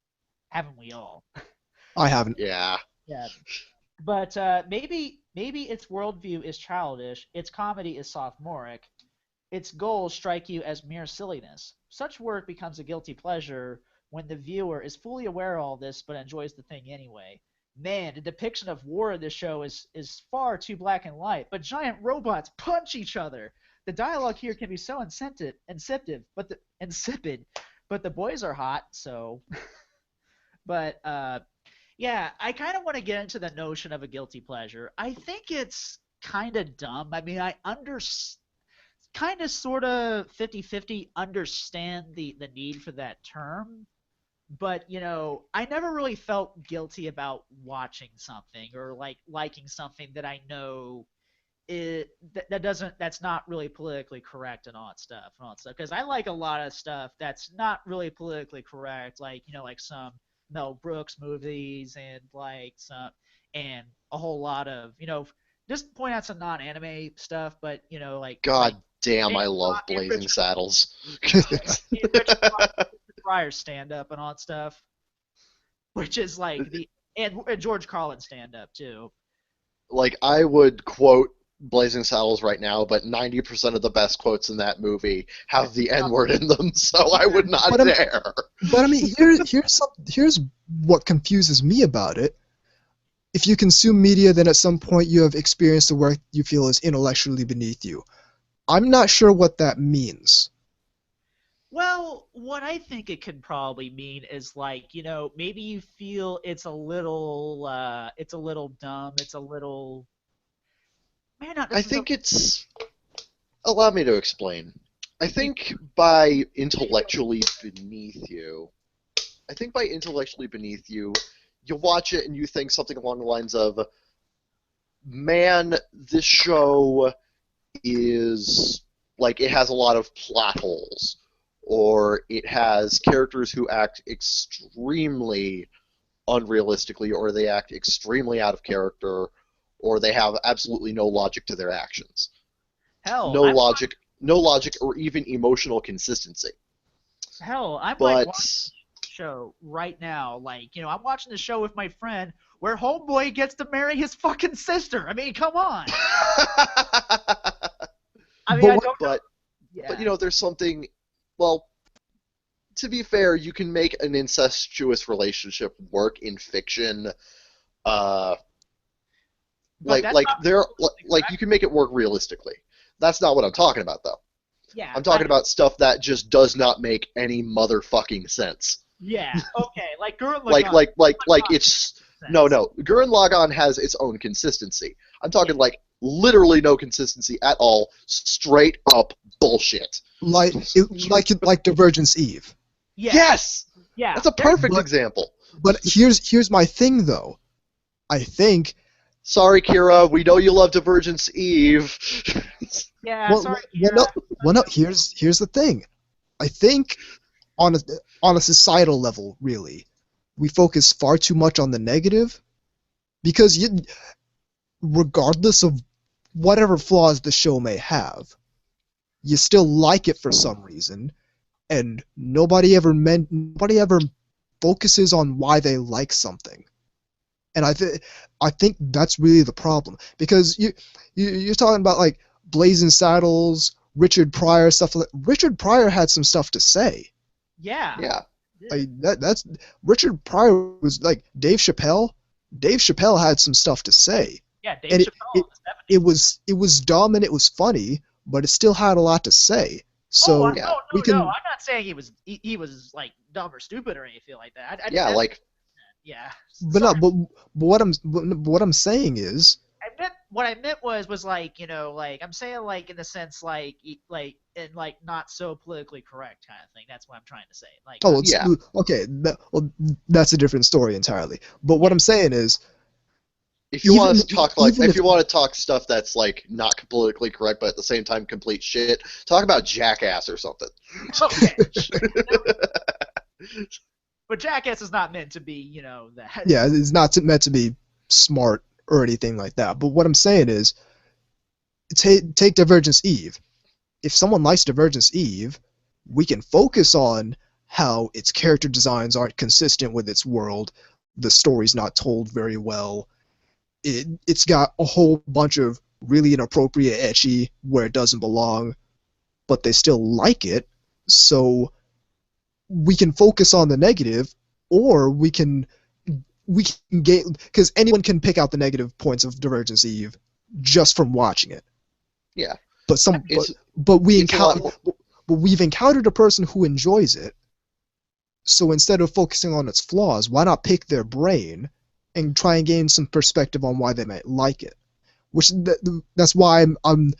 Haven't we all? I haven't. Yeah. Yeah. But maybe its worldview is childish, its comedy is sophomoric, its goals strike you as mere silliness. Such work becomes a guilty pleasure when the viewer is fully aware of all this but enjoys the thing anyway. Man, the depiction of war in this show is far too black and white, but giant robots punch each other. The dialogue here can be so insipid, but the boys are hot, so but yeah, I kind of want to get into the notion of a guilty pleasure. I think it's kind of dumb. I mean, I kind of sort of 50-50 understand the need for that term, but I never really felt guilty about watching something or like liking something that I know that's not really politically correct and all that stuff because I like a lot of stuff that's not really politically correct, like like some Mel Brooks movies and like some and a whole lot of just point out some non-anime stuff, but like God damn, and, I love and Blazing Saddles. Richard Pryor stand up and all that stuff, which is like the and George Carlin stand up too. Like, I would quote Blazing Saddles right now, but 90% of the best quotes in that movie have the N-word in them, so I would not But dare. But I mean, here's what confuses me about it. If you consume media, then at some point you have experienced a work you feel is intellectually beneath you. I'm not sure what that means. Well, what I think it could probably mean is like, maybe you feel it's a little dumb, it's a little maybe not I necessarily think it's... Allow me to explain. I think by intellectually beneath you, you watch it and you think something along the lines of, man, this show is like it has a lot of plot holes, or it has characters who act extremely unrealistically, or they act extremely out of character, or they have absolutely no logic to their actions. hell, No I'm logic, no logic, or even emotional consistency. I'm like But watching the show right now, like, I'm watching the show with my friend where homeboy gets to marry his fucking sister. I mean, come on. I mean, But I what, don't know. but Yeah. there's something. Well, to be fair, you can make an incestuous relationship work in fiction. Uh, But that's not like you can make it work realistically. That's not what I'm talking about, though. yeah. I'm talking about stuff that just does not make any motherfucking sense. Yeah. Okay. Like Gurren Like Lagann. like it's no. Gurren Lagann has its own consistency. I'm talking like literally no consistency at all. Straight up bullshit. like Divergence Eve. Yeah. Yes, Yeah. that's a perfect But- example. But here's my thing though. I think Sorry, Kira. We know you love Divergence Eve. Yeah. well, Sorry. well, Kira. no, here's the thing. I think on a societal level, really, we focus far too much on the negative because regardless of whatever flaws the show may have, you still like it for some reason, and nobody ever focuses on why they like something. And I think that's really the problem, because you're talking about like Blazing Saddles, Richard Pryor stuff. Richard Pryor had some stuff to say. Yeah. Yeah. Like that's Richard Pryor was like Dave Chappelle. Dave Chappelle had some stuff to say, Yeah, Dave and Chappelle in the 70s. it was dumb and it was funny, but it still had a lot to say. Oh, So Yeah. we no, can, I'm not saying he was like dumb or stupid or anything like that. Yeah, like Yeah. but Sorry. not, but what I'm saying is, What I meant was like, like I'm saying like in the sense like like in like not so politically correct kind of thing. That's what I'm trying to say. Like oh, not, it's yeah. okay. Well, that's a different story entirely. But what I'm saying is, if you want to talk even if if you want to talk stuff that's like not politically correct but at the same time complete shit, talk about Jackass or something. okay. But Jackass is not meant to be, that. yeah, it's not meant to be smart or anything like that. But what I'm saying is, take Divergence Eve. If someone likes Divergence Eve, we can focus on how its character designs aren't consistent with its world, the story's not told very well, it's got a whole bunch of really inappropriate ecchi where it doesn't belong, but they still like it. So we can focus on the negative, or we can get, because anyone can pick out the negative points of Divergence Eve just from watching it. Yeah. But some It's but we it's a lot encounter but we've encountered a person who enjoys it. So instead of focusing on its flaws, why not pick their brain and try and gain some perspective on why they might like it? That's why I'm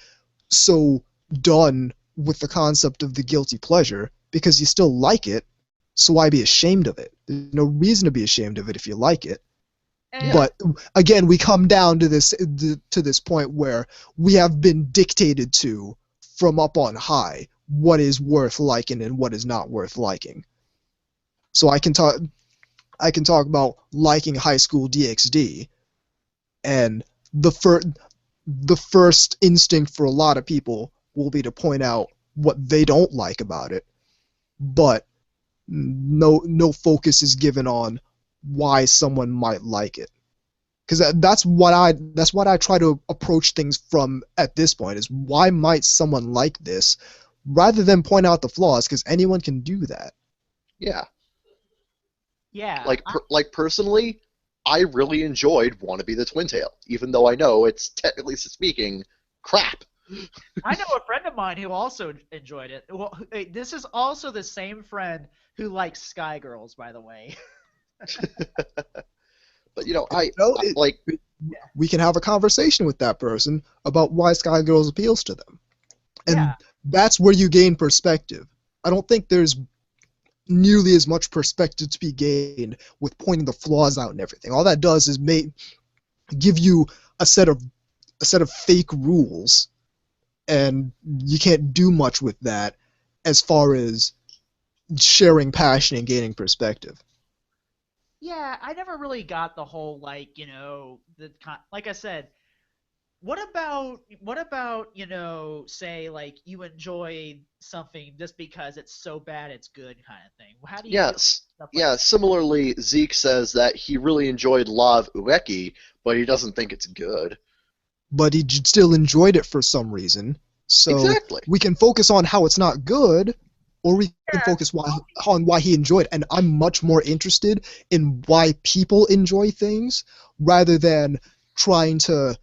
so done with the concept of the guilty pleasure, because you still like it, so why be ashamed of it? There's no reason to be ashamed of it if you like it. And, But again, we come down to this point where we have been dictated to from up on high what is worth liking and what is not worth liking. So I can talk about liking High School DxD, and the first instinct for a lot of people will be to point out what they don't like about it, but no focus is given on why someone might like it. Because that's what I try to approach things from at this point, is why might someone like this, rather than point out the flaws, because anyone can do that. yeah. yeah, Like personally, I really enjoyed Wanna Be the Twin Tail, even though I know it's technically speaking crap. I know a friend of mine who also enjoyed it. Well, this is also the same friend who likes Sky Girls, by the way. But No, like we can have a conversation with that person about why Sky Girls appeals to them. And Yeah. that's where you gain perspective. I don't think there's nearly as much perspective to be gained with pointing the flaws out and everything. All that does is give you a set of fake rules, and you can't do much with that as far as sharing passion and gaining perspective. Yeah, I never really got the whole like, like I said, what about, say like you enjoy something just because it's so bad it's good kind of thing. How do you feel yes, about stuff like yeah. that? Similarly, Zeke says that he really enjoyed Law of Ueki, but he doesn't think it's good. But he still enjoyed it for some reason. So Exactly. we can focus on how it's not good, or we can Yeah, focus on why he enjoyed it. And I'm much more interested in why people enjoy things, rather than trying to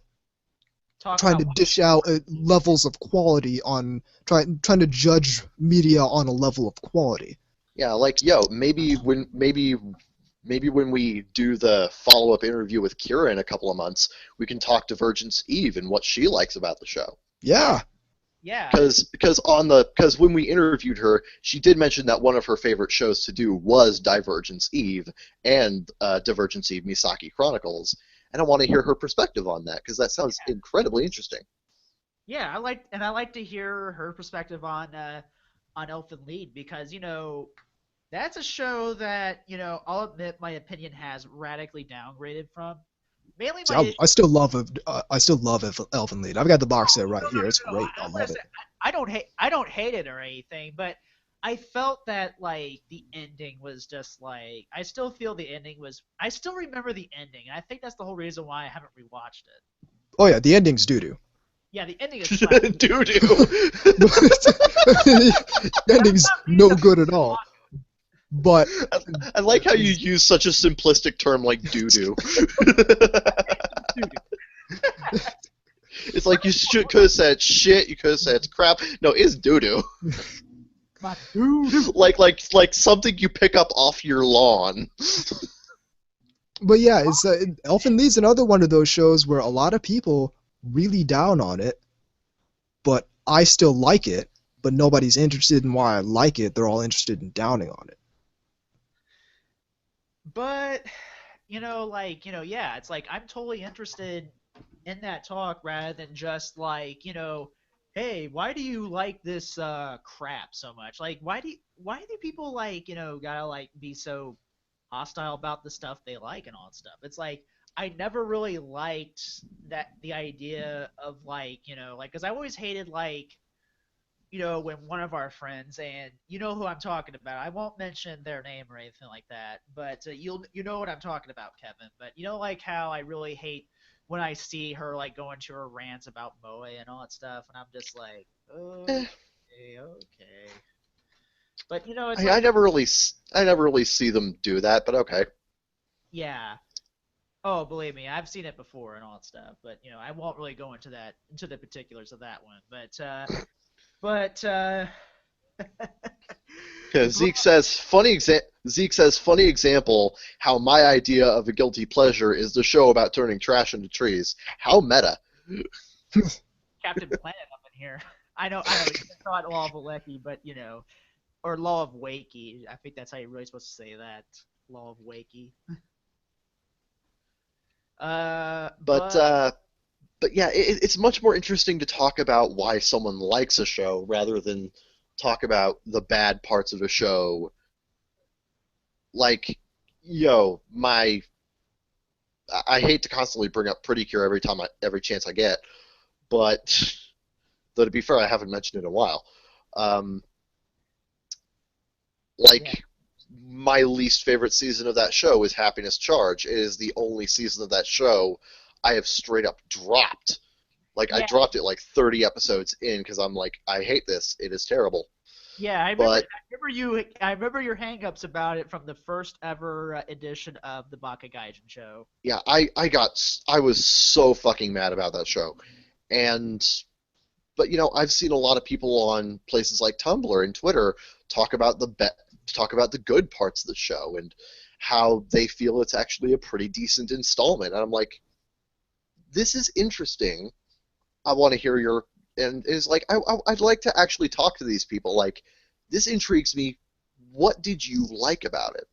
talk about dish out levels of quality on trying to judge media on a level of quality. Yeah, like maybe when we do the follow-up interview with Kira in a couple of months, we can talk Divergence Eve and what she likes about the show. Yeah, yeah, Because when we interviewed her, she did mention that one of her favorite shows to do was Divergence Eve and Divergence Eve Misaki Chronicles, and I want to hear her perspective on that because that sounds incredibly interesting. yeah. I like to hear her perspective on Elfen Lied because that's a show that I'll admit my opinion has radically downgraded from. Mainly see, my issue. I still love Elfen Lied. I've got the box set right No, no, here. no, It's no. great. I I want love to it. say I don't hate it or anything, but I felt that like the ending was just like I still feel the ending was I still remember the ending, and I think that's the whole reason why I haven't rewatched it. Oh yeah, the ending's doo doo. Yeah, the ending is trash. Doo doo. The That's ending's not me no good at defending all. But I like how you it's- use such a simplistic term like doo doo. Dude, It's like you could have said shit. You could have said it's crap. No, it's doo doo. my dude. Like something you pick up off your lawn. but yeah, it's Elfen Lied's another one of those shows where a lot of people really down on it, but I still like it. But nobody's interested in why I like it. They're all interested in downing on it. But yeah, it's like I'm totally interested in that talk rather than just like, hey, why do you like this crap so much? Like why do people like, gotta like be so hostile about the stuff they like and all that stuff? It's like I never really liked the idea of like, like because I always hated like when one of our friends, and you know who I'm talking about. I won't mention their name or anything like that, but you know what I'm talking about, Kevin. But like how I really hate when I see her like going to her rants about Moe and all that stuff, and I'm just like, Eh, okay, okay. But it's I like, never really see them do that. But okay. yeah. Oh, believe me, I've seen it before and all that stuff. But I won't really go into the particulars of that one. But Yeah, the gr- Zeke says funny example how my idea of a guilty pleasure is the show about turning trash into trees. How meta. Captain Planet up in here. I know. You can call it Law of Aleki, but or Law of Wakey. I think that's how you're really supposed to say that. Law of Wakey. But But but yeah, it's much more interesting to talk about why someone likes a show rather than talk about the bad parts of a show. Like, my I hate to constantly bring up Pretty Cure every chance I get, but though to be fair, I haven't mentioned it in a while. Um, yeah, like my least favorite season of that show is Happiness Charge. It is the only season of that show I have straight up dropped. Like I yeah, dropped it like 30 episodes in because I'm like, I hate this. It is terrible. yeah. I remember. But I remember you. I remember your hangups about it from the first ever edition of the Baka Gaijin show. yeah, I was so fucking mad about that show. And but I've seen a lot of people on places like Tumblr and Twitter talk about talk about the good parts of the show and how they feel it's actually a pretty decent installment. And I'm like, this is interesting. I want to hear your and it's like I'd like to actually talk to these people. Like, this intrigues me. What did you like about it?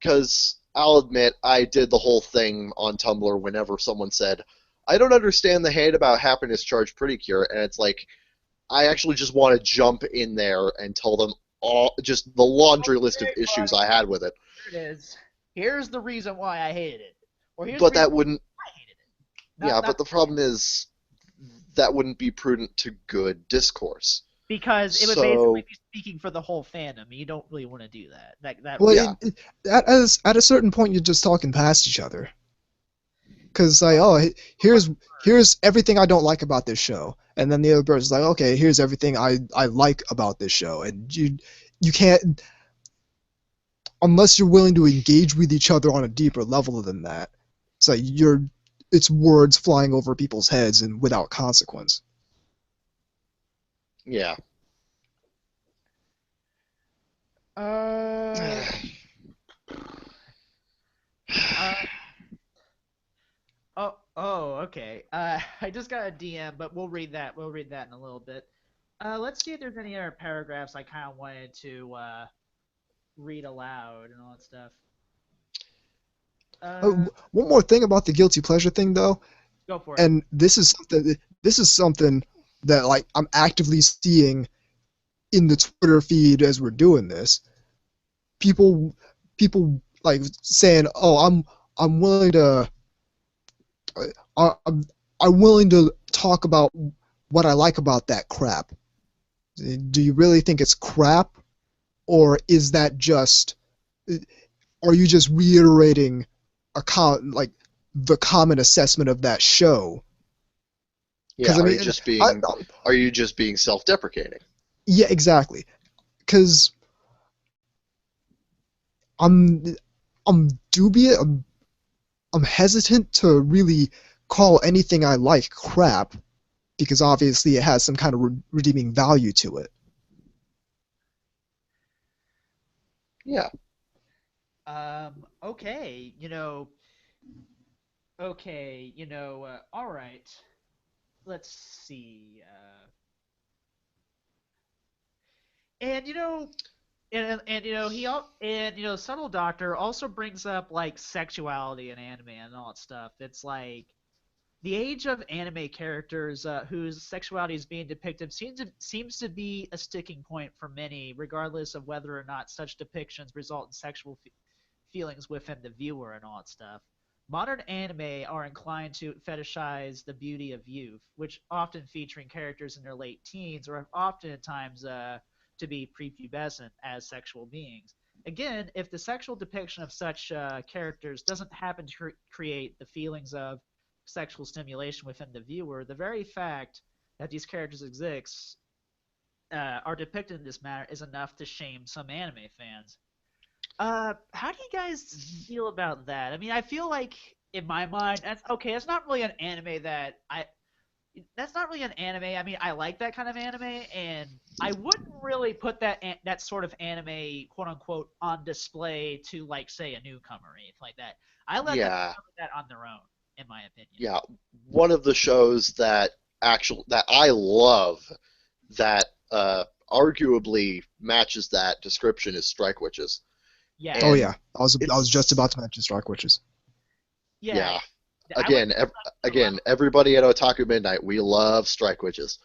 Because I'll admit I did the whole thing on Tumblr whenever someone said, I don't understand the hate about Happiness Charge Pretty Cure, and it's like I actually just want to jump in there and tell them all just the laundry list of Okay, issues buddy. I had with it. Here it is. Here's the reason why I hated it, or here's the But reason that wouldn't why I hated it. yeah, Not but the problem is that wouldn't be prudent to good discourse. because it would basically So be speaking for the whole fandom. You don't really want to do that. That Well, yeah. at a certain point, you're just talking past each other. Because like, oh, here's everything I don't like about this show, and then the other person's like, okay, here's everything I like about this show, and you can't unless you're willing to engage with each other on a deeper level than that. It's like it's words flying over people's heads and without consequence. Yeah. uh, uh oh okay. I just got a DM, but we'll read that. We'll read that in a little bit. Let's see if there's any other paragraphs I kind of wanted to read aloud and all that stuff. Uh, One more thing about the guilty pleasure thing, though, Go for it. and this is something that like I'm actively seeing in the Twitter feed as we're doing this. People like saying, "Oh, I'm willing to I'm willing to talk about what I like about that crap." Do you really think it's crap, or is that just are you just reiterating like the common assessment of that show? Yeah, Because I mean, are you just being self-deprecating? yeah, exactly. Because I'm I'm dubious. I'm hesitant to really call anything I like crap because obviously it has some kind of redeeming value to it. Yeah. Okay, all right. Let's see. And you know, and subtle doctor also brings up like sexuality in anime and all that stuff. It's like the age of anime characters whose sexuality is being depicted seems to be a sticking point for many, regardless of whether or not such depictions result in sexual feelings within the viewer and all that stuff. Modern anime are inclined to fetishize the beauty of youth, which often featuring characters in their late teens or oftentimes to be prepubescent as sexual beings. Again, if the sexual depiction of such characters doesn't happen to create the feelings of sexual stimulation within the viewer, the very fact that these characters exist are depicted in this manner is enough to shame some anime fans. How do you guys feel about that? I mean, I feel like in my mind, that's okay. That's not really an anime that I. That's not really an anime. I mean, I like that kind of anime, and I wouldn't really put that sort of anime, quote unquote, on display to like say a newcomer or anything like that. I let them Yeah. cover that on their own, in my opinion. Yeah. One of the shows that I love that arguably matches that description is Strike Witches. Yeah, Oh And yeah, I was just it's about to mention Strike Witches. yeah. yeah. I would Again, put that on the again, level. everybody at Otaku Midnight, we love Strike Witches.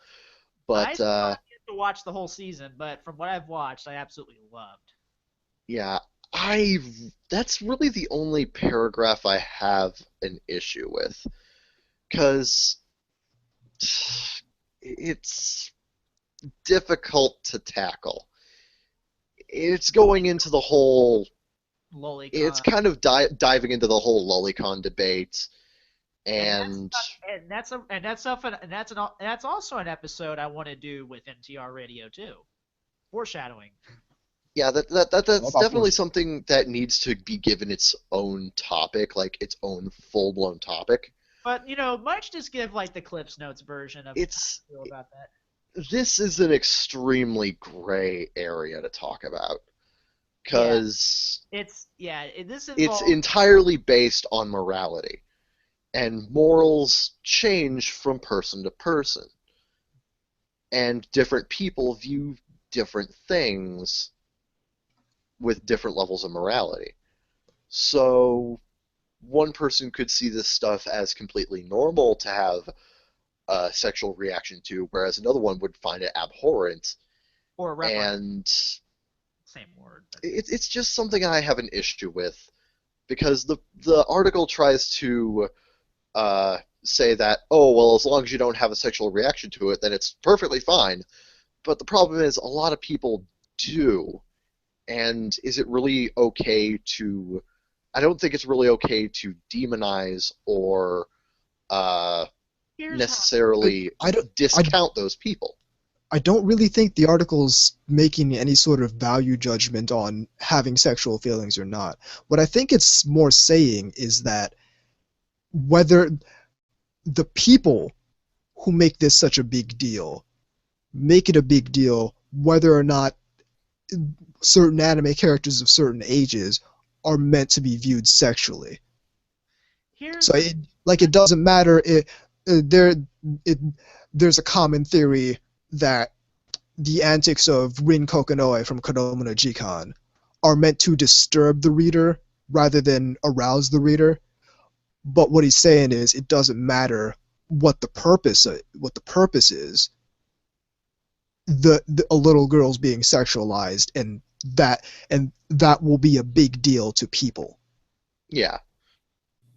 I But still have yet to watch the whole season, but from what I've watched, I absolutely loved. yeah, I that's really the only paragraph I have an issue with because it's difficult to tackle. It's going into the whole. It's Lolicon. kind of diving into the whole lolicon debate, And that's and and that's a and that's up and that's also an episode I want to do with NTR Radio too. Foreshadowing. yeah, All that's about definitely force. something that needs to be given its own topic, like its own full blown topic. But might just give like the Clips Notes version of how It's I feel about that. this is an extremely gray area to talk about Yeah, because this it's involves entirely based on morality, and morals change from person to person, and different people view different things with different levels of morality. So one person could see this stuff as completely normal to have a sexual reaction to, whereas another one would find it abhorrent. or reprehensible, And same word. But it's just something I have an issue with because the article tries to say that, oh well, as long as you don't have a sexual reaction to it, then it's perfectly fine. But the problem is a lot of people do, and is it really okay to? I don't think it's really okay to demonize or uh, here's how. I, necessarily I don't I, discount those people. I don't really think the article's making any sort of value judgment on having sexual feelings or not. What I think it's more saying is that whether the people who make this such a big deal make it a big deal whether or not certain anime characters of certain ages are meant to be viewed sexually. Here's So the it doesn't matter. There it there's a common theory that the antics of Rin Kokonoe from Kodomo no Jikan are meant to disturb the reader rather than arouse the reader. But what he's saying is it doesn't matter what the purpose is. A little girl's being sexualized, and that will be a big deal to people. Yeah,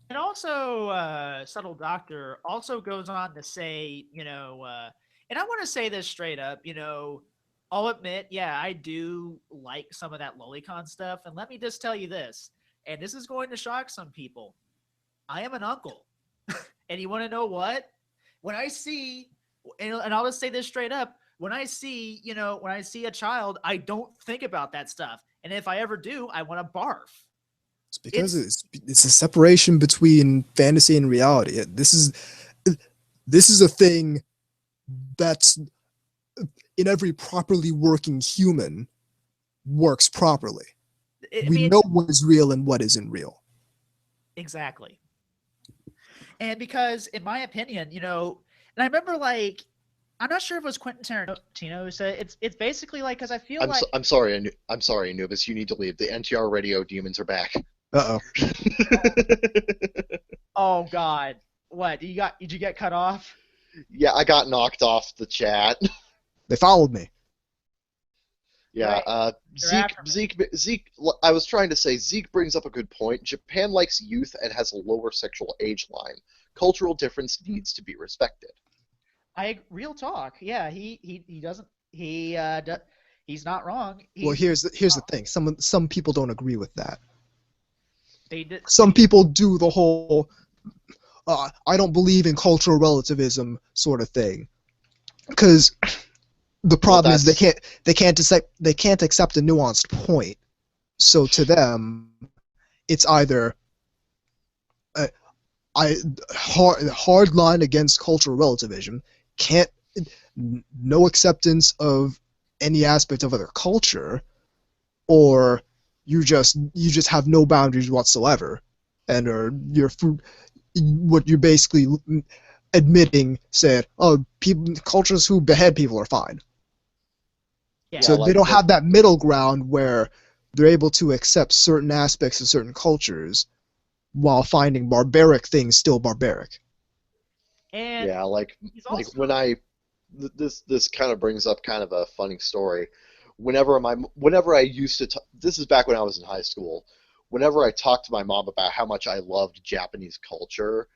and also subtle doctor also goes on to say, and I want to say this straight up. I'll admit, yeah, I do like some of that lolicon stuff. And let me just tell you this, and this is going to shock some people. I am an uncle. And you want to know what? When I see, and I'll just say this straight up, when I see, when I see a child, I don't think about that stuff. And if I ever do, I want to barf. It's because It's it's a separation between fantasy and reality. This is a thing that's in every properly working human works properly. I We mean, know what is real and what isn't real. exactly. And because, in my opinion, and I remember like, I'm not sure if it was Quentin Tarantino who said it's basically like, because I feel like, I'm sorry, I'm sorry, Anubis. You need to leave. The NTR radio demons are back. Uh oh. oh God, what did you get cut off? Yeah, I got knocked off the chat. They followed me. Yeah, Right. Zeke. I was trying to say Zeke brings up a good point. Japan likes youth and has a lower sexual age line. Cultural difference needs to be respected. Real talk. Yeah, he doesn't he's not wrong. Well, here's the thing. Some people don't agree with that. They did. Some people do the whole I don't believe in cultural relativism sort of thing. Because the problem is they can't accept a nuanced point. So to them, it's either hard line against cultural relativism, no acceptance of any aspect of other culture, or you just have no boundaries whatsoever, and what you're basically admitting said, oh, cultures who behead people are fine. Yeah. So they don't have that middle ground where they're able to accept certain aspects of certain cultures while finding barbaric things still barbaric. And yeah, like when this kind of brings up kind of a funny story. Whenever I used to this is back when I was in high school. Whenever I talked to my mom about how much I loved Japanese culture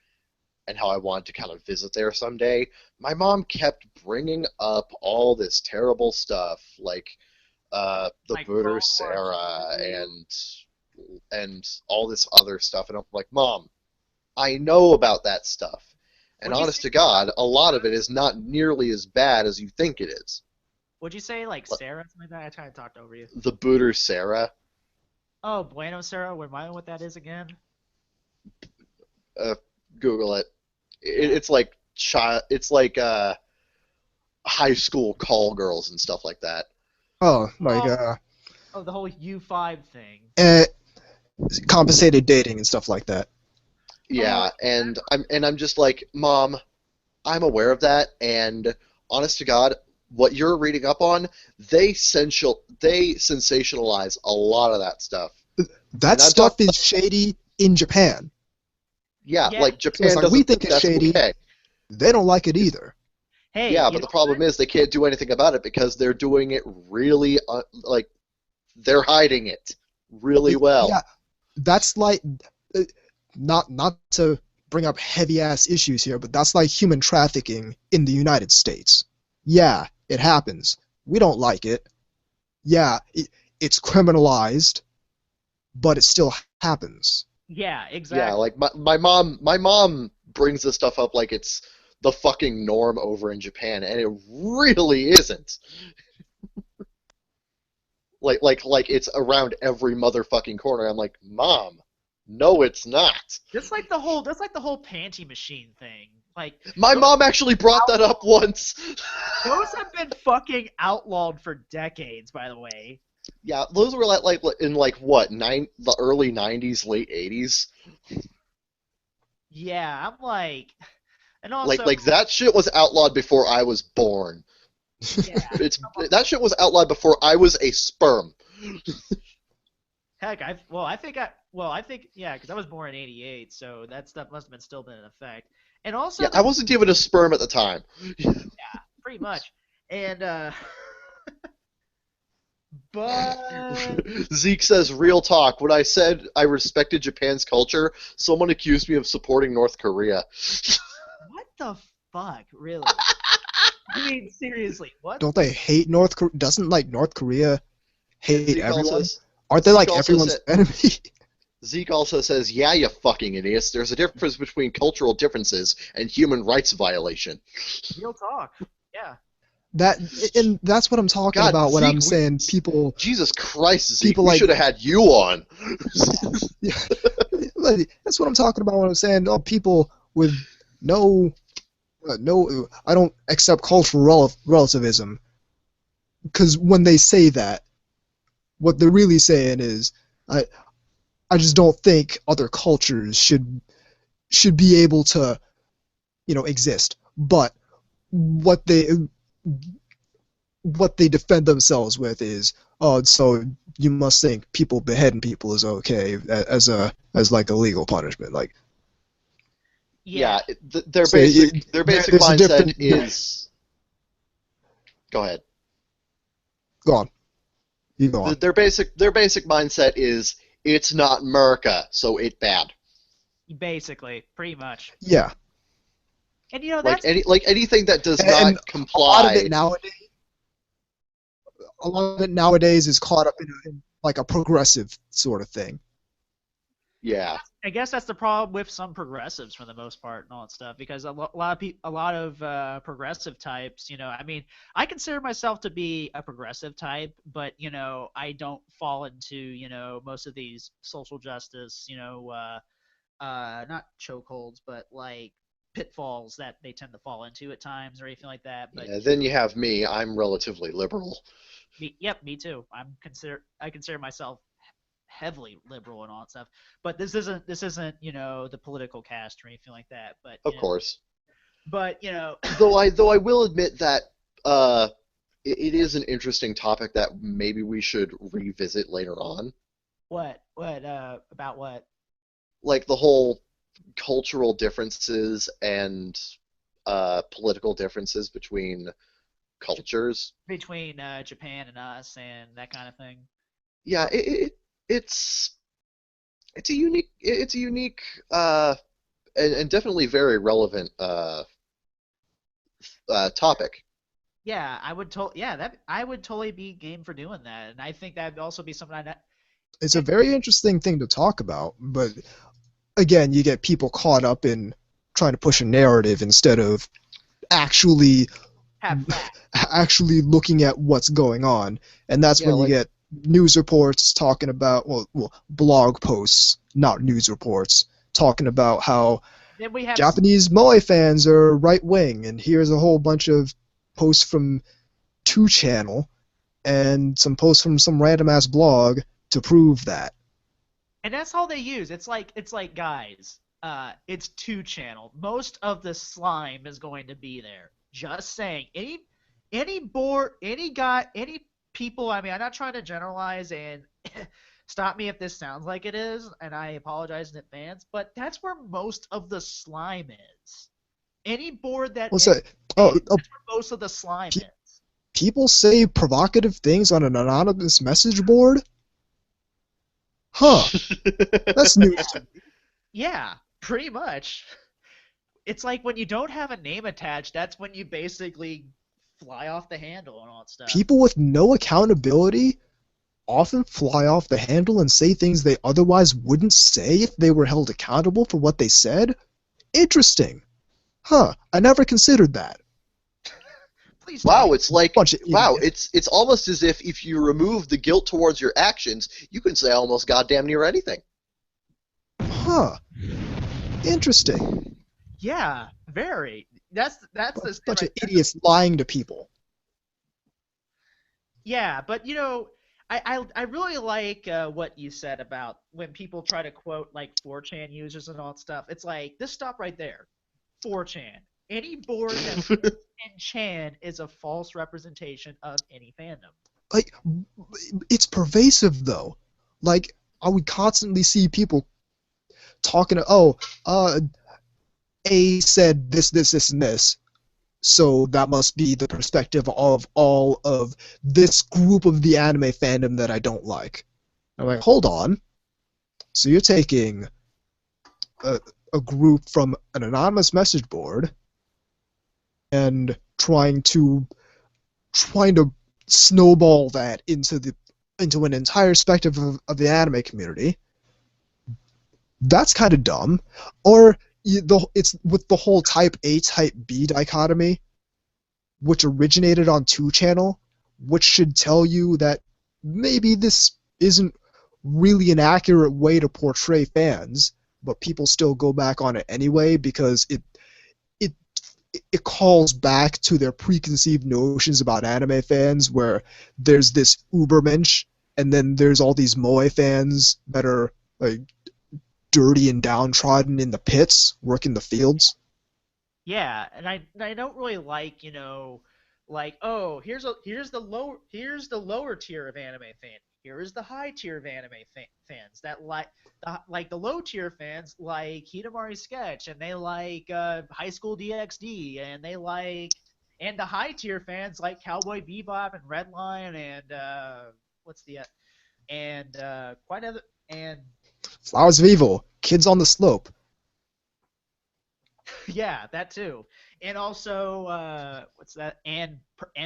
and how I wanted to kind of visit there someday, my mom kept bringing up all this terrible stuff like the Buddha Sarah and all this other stuff, and I'm like, Mom, I know about that stuff, and honest to God, a lot of it is not nearly as bad as you think it is. Would you say like Sarah, something like that? I tried to talk over you. The Buddha Sarah. Oh, Bueno Sarah. Remind me what that is again. Google it. It's like high school call girls and stuff like that. Oh, the whole U5 thing. Compensated dating and stuff like that. Yeah, and I'm just like, Mom, I'm aware of that, and honest to God, what you're reading up on, they sensationalize a lot of that stuff. That stuff is shady in Japan. Yeah, like Japan so doesn't we think it's shady. Okay. They don't like it either. Hey, yeah, but the problem is they can't do anything about it because they're doing it really they're hiding it really well. Yeah, that's like not to bring up heavy ass issues here, but that's like human trafficking in the United States. Yeah, it happens. We don't like it. Yeah, it's criminalized, but it still happens. Yeah, exactly. Yeah, like my mom brings this stuff up like it's the fucking norm over in Japan, and it really isn't. like it's around every motherfucking corner. I'm like, Mom, no, it's not. That's like the whole panty machine thing. Like my mom actually brought that up once. Those have been fucking outlawed for decades, by the way. Yeah, those were like in what, the early 90s, late 80s. Yeah, I'm like, and also like that shit was outlawed before I was born. Yeah, that shit was outlawed before I was a sperm. Heck, I think yeah, because I was born in '88, so that stuff must have been still been in effect. And also, yeah, I wasn't even a sperm at the time. Yeah, pretty much. And but Zeke says, real talk. When I said I respected Japan's culture, someone accused me of supporting North Korea. What the fuck, really? I mean, seriously, what? Don't they hate North Korea? Doesn't like North Korea hate Zeke also everyone? Aren't they Zeke like also everyone's said enemy? Zeke also says, "Yeah, you fucking idiots. There's a difference between cultural differences and human rights violation." Real talk. Yeah. That and that's what I'm talking God, about when Zeke, I'm saying people Jesus Christ, Zeke, people we like should have had you on. yeah, that's what I'm talking about when I'm saying oh people with no no I don't accept cultural relativism because when they say that what they're really saying is I I just don't think other cultures should be able to exist but what they defend themselves with is oh so you must think people beheading people is okay as like a legal punishment like Yeah. Yeah, their so basic there's a mindset different is. Go ahead. go on you go on Their basic mindset is it's not America, so it bad. Basically, pretty much. yeah And you know Like that's anything that does and not a lot of it comply. nowadays is caught up in like a progressive sort of thing. Yeah, I guess that's the problem with some progressives for the most part and all that stuff because lot of people, a lot of progressive types, I mean, I consider myself to be a progressive type, but I don't fall into most of these social justice, not chokeholds, but like pitfalls that they tend to fall into at times or anything like that. But yeah. Then you have me. I'm relatively liberal. yep, me too. I consider myself heavily liberal and all that stuff. But this isn't the political cast or anything like that. But Of course. but Though I will admit that uh, it is an interesting topic that maybe we should revisit later on. what about what Like the whole cultural differences and political differences between cultures. between Japan and us and that kind of thing. Yeah, it's it's a unique and definitely very relevant topic. Yeah, I would totally be game for doing that, and I think that'd also be something I. It's a very interesting thing to talk about, but again, you get people caught up in trying to push a narrative instead of actually Have facts. actually looking at what's going on, and that's Yeah, when you like get news reports talking about blog posts, not news reports, talking about how Then we have Japanese moe fans are right wing, and here's a whole bunch of posts from 2channel and some posts from some random ass blog to prove that. and that's all they use. It's like guys, it's 2 channel. Most of the slime is going to be there. Just saying. Any board, any guy, any people. I mean, I'm not trying to generalize and stop me if this sounds like it is, and I apologize in advance. But that's where most of the slime is. Any board that What's is, that? Oh, that's where most of the slime pe- is. people say provocative things on an anonymous message board? Huh. That's news Yeah, to me. yeah, pretty much. It's like when you don't have a name attached, that's when you basically fly off the handle and all that stuff. People with no accountability often fly off the handle and say things they otherwise wouldn't say if they were held accountable for what they said? Interesting. Huh. I never considered that. Please tell me. wow, it's like Bunch of wow, idiots. it's almost as if you remove the guilt towards your actions, you can say almost goddamn near anything. Huh. Interesting. Yeah, very. That's the thing Bunch right of there. idiots lying to people. Yeah, but I really like what you said about when people try to quote like 4chan users and all that stuff. It's like this stop right there. 4chan. Any board that in Chan is a false representation of any fandom. Like, it's pervasive though. Like, I would constantly see people talking. A said this, and this. So that must be the perspective of all of this group of the anime fandom that I don't like. I'm like, hold on. So you're taking a, a group from an anonymous message board and trying to snowball that into an entire spectrum of the anime community. That's kind of dumb. Or it's with the whole Type A Type B dichotomy, which originated on 2 Channel, which should tell you that maybe this isn't really an accurate way to portray fans, but people still go back on it anyway because it it calls back to their preconceived notions about anime fans, where there's this ubermensch, and then there's all these moe fans that are like dirty and downtrodden in the pits, working the fields. Yeah, and I don't really like, like, oh, here's the lower tier of anime fan. Here is the high tier of anime fans that like the low tier fans like Hidamari Sketch, and they like High School DxD, and and the high tier fans like Cowboy Bebop and Redline and what's the and quite other and Flowers of Evil, Kids on the Slope. yeah, that too. And also, what's that? And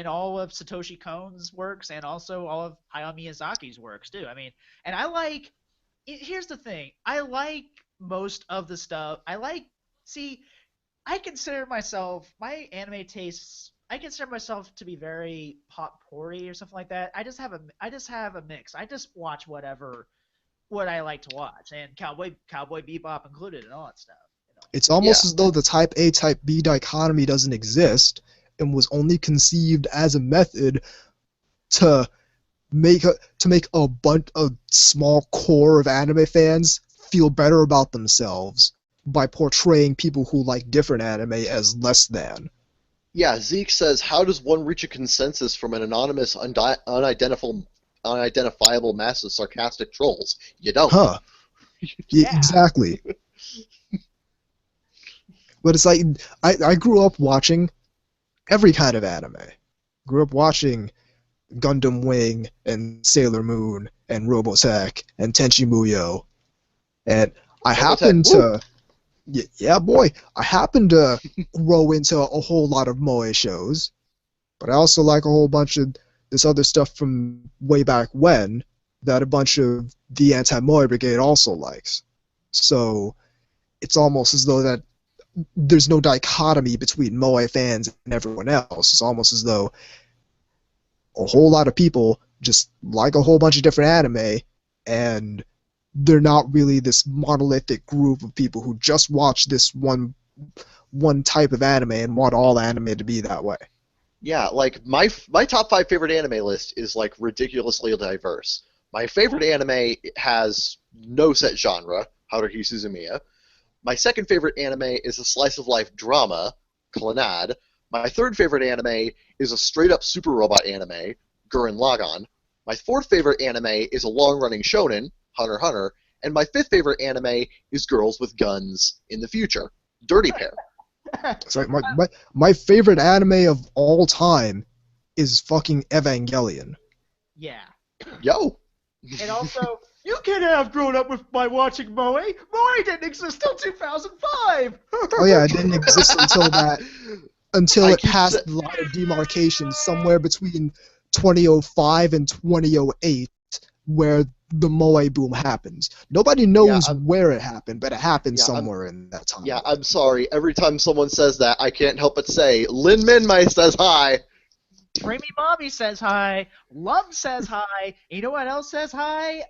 all of Satoshi Kon's works, and also all of Hayao Miyazaki's works too. I mean, and I like. Here's the thing. I like most of the stuff. See, I consider myself my anime tastes. I consider myself to be very pop porty or something like that. I just have a mix. I just watch what I like to watch, and Cowboy Bebop included, and all that stuff. It's Yeah. almost as though the Type A Type B dichotomy doesn't exist and was only conceived as a method to make a small core of anime fans feel better about themselves by portraying people who like different anime as less than. Yeah, Zeke says, how does one reach a consensus from an anonymous, unidentifiable mass of sarcastic trolls? You don't. Huh. Yeah. Exactly. But it's like, I grew up watching every kind of anime. Grew up watching Gundam Wing and Sailor Moon and Robotech and Tenchi Muyo. And I happened to, yeah, boy, I happened to grow into a whole lot of moe shows, but I also like a whole bunch of this other stuff from way back when that a bunch of the anti-moe brigade also likes. So it's almost as though that there's no dichotomy between moe fans and everyone else. It's almost as though a whole lot of people just like a whole bunch of different anime, and they're not really this monolithic group of people who just watch this one type of anime and want all anime to be that way. Yeah, like my top 5 favorite anime list is like ridiculously diverse. My favorite anime has no set genre, Haruhi Suzumiya. My second favorite anime is a slice of life drama, Clannad. My third favorite anime is a straight up super robot anime, Gurren Lagann. My fourth favorite anime is a long running shonen, Hunter x Hunter, and my fifth favorite anime is girls with guns in the future, Dirty Pair. It's like my favorite anime of all time is fucking Evangelion. Yeah. Yo! And also, you can't have grown up by watching Moe. Moe didn't exist till 2005. Oh yeah, it didn't exist until I it keep passed sa- the line of demarcation somewhere between 2005 and 2008, where the moe boom happens. Nobody knows where it happened, but it happened somewhere in that time. Yeah, I'm sorry. Every time someone says that, I can't help but say, Lin Minmay says hi! Dreamy Mommy says hi. Love says hi. And you know what else says hi?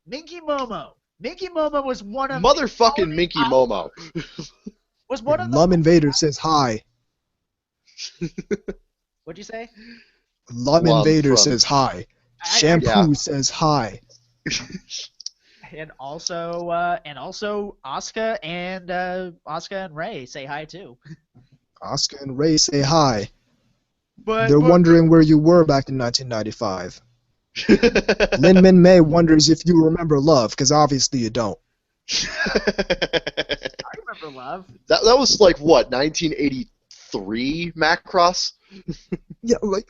Minky Momo. Minky Momo was one of Motherfucking Minky Momo. Was one of the. Lum Invader says hi. What'd you say? Lum Invader says hi. Shampoo says hi. And also Asuka and Ray say hi too. Asuka and Ray say hi. But they're wondering where you were back in 1995. Lin Min May wonders if you remember Love, because obviously you don't. I remember Love. That was like what, 1983 Macross? Yeah, like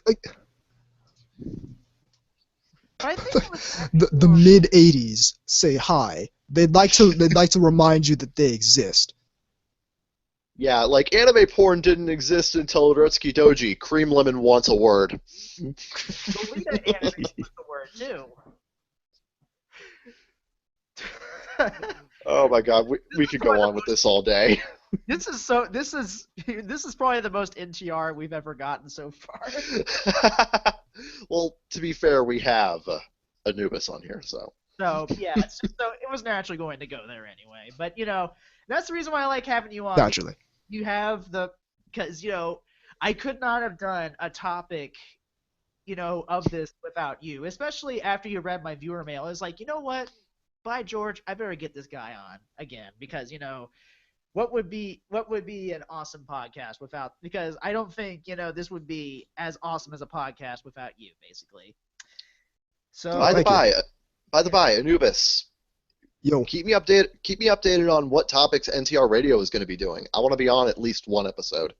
I think it was the mid '80s say hi. They'd like to remind you that they exist. Yeah, like anime porn didn't exist until Urotsuki Doji. Cream Lemon wants a word. Lolita anime was the word too. Oh my god, This we is could probably go the on with this all day. This is so. This is probably the most NTR we've ever gotten so far. Well, to be fair, we have Anubis on here, so. So yeah, so it was naturally going to go there anyway. But that's the reason why I like having you on. Because Naturally. you have because I could not have done a topic of this without you, especially after you read my viewer mail. I was like, you know what? By George, I better get this guy on again because what would be an awesome podcast without because I don't think this would be as awesome as a podcast without you basically. Oh, By So the thank you. by, yeah. Anubis, Yo, keep me updated on what topics NTR Radio is going to be doing. I want to be on at least one episode.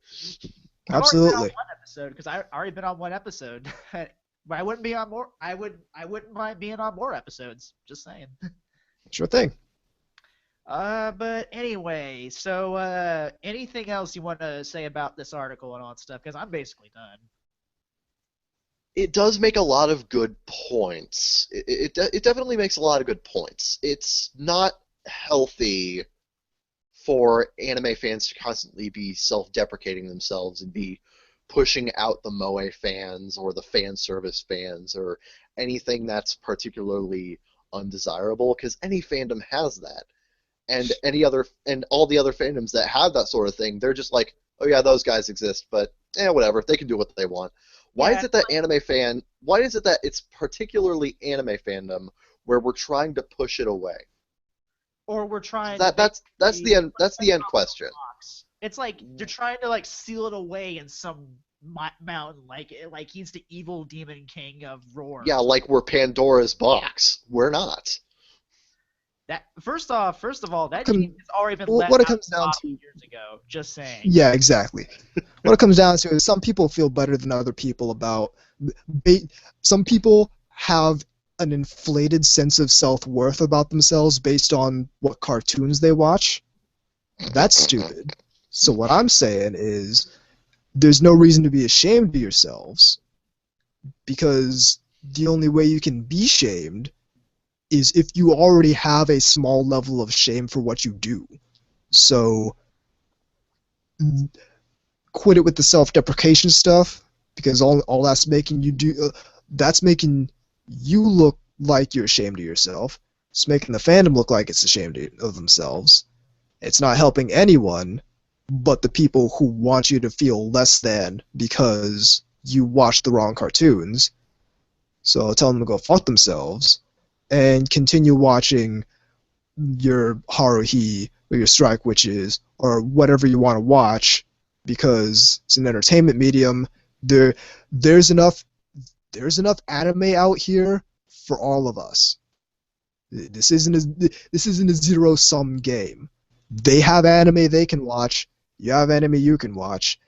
I've already been on absolutely. one episode because I already been on one episode. But I wouldn't be on more. I wouldn't mind being on more episodes. Just saying. Sure thing. But anyway, so anything else you want to say about this article and all that stuff? Because I'm basically done. It does make a lot of good points. It definitely makes a lot of good points. It's not healthy for anime fans to constantly be self-deprecating themselves and be pushing out the moe fans or the fan service fans or anything that's particularly undesirable because any fandom has that. And all the other fandoms that have that sort of thing, they're just like, oh yeah, those guys exist, but whatever, they can do what they want. Yeah, Why is it that it's particularly anime fandom where we're trying to push it away? or we're trying to That's basically that's put the it end on the question. box. It's like they're trying to like seal it away in some mountain, like he's the evil demon king of roar. Yeah, like we're Pandora's box. We're not. That first of all, that genie Come, has already been let what it out of comes the down bottle to, years ago. Just saying. yeah, exactly. What it comes down to is some people feel better than other people about. Ba- some people have an inflated sense of self-worth about themselves based on what cartoons they watch. That's stupid. So what I'm saying is there's no reason to be ashamed of yourselves because the only way you can be shamed is if you already have a small level of shame for what you do. So quit it with the self-deprecation stuff because all that's making you do that's making you look like you're ashamed of yourself. It's making the fandom look like it's ashamed of themselves. It's not helping anyone but the people who want you to feel less than because you watched the wrong cartoons. So tell them to go fuck themselves and continue watching your Haruhi or your Strike Witches or whatever you want to watch because it's an entertainment medium. There, there's enough anime out here for all of us. This isn't a zero sum game. They have anime they can watch. You have anime you can watch.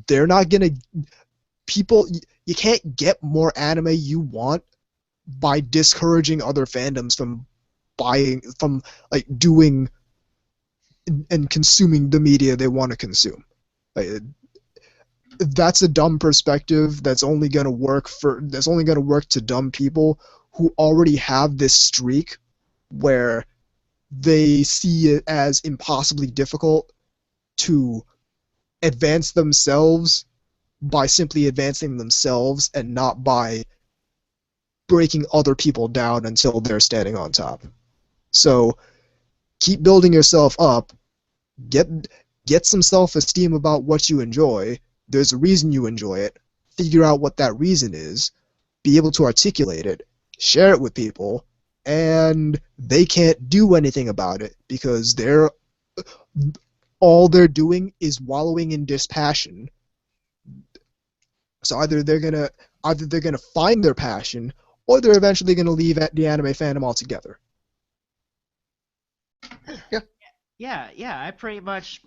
They're not gonna people. You can't get more anime you want by discouraging other fandoms from doing and consuming the media they want to consume. Like, that's a dumb perspective that's only going to work to dumb people who already have this streak where they see it as impossibly difficult to advance themselves by simply advancing themselves and not by breaking other people down until they're standing on top. So keep building yourself up. Get some self-esteem about what you enjoy. There's a reason you enjoy it. Figure out what that reason is. Be able to articulate it. Share it with people, and they can't do anything about it because all they're doing is wallowing in dispassion. So either they're gonna find their passion, or they're eventually gonna leave at the anime fandom altogether. Yeah. Yeah, I pretty much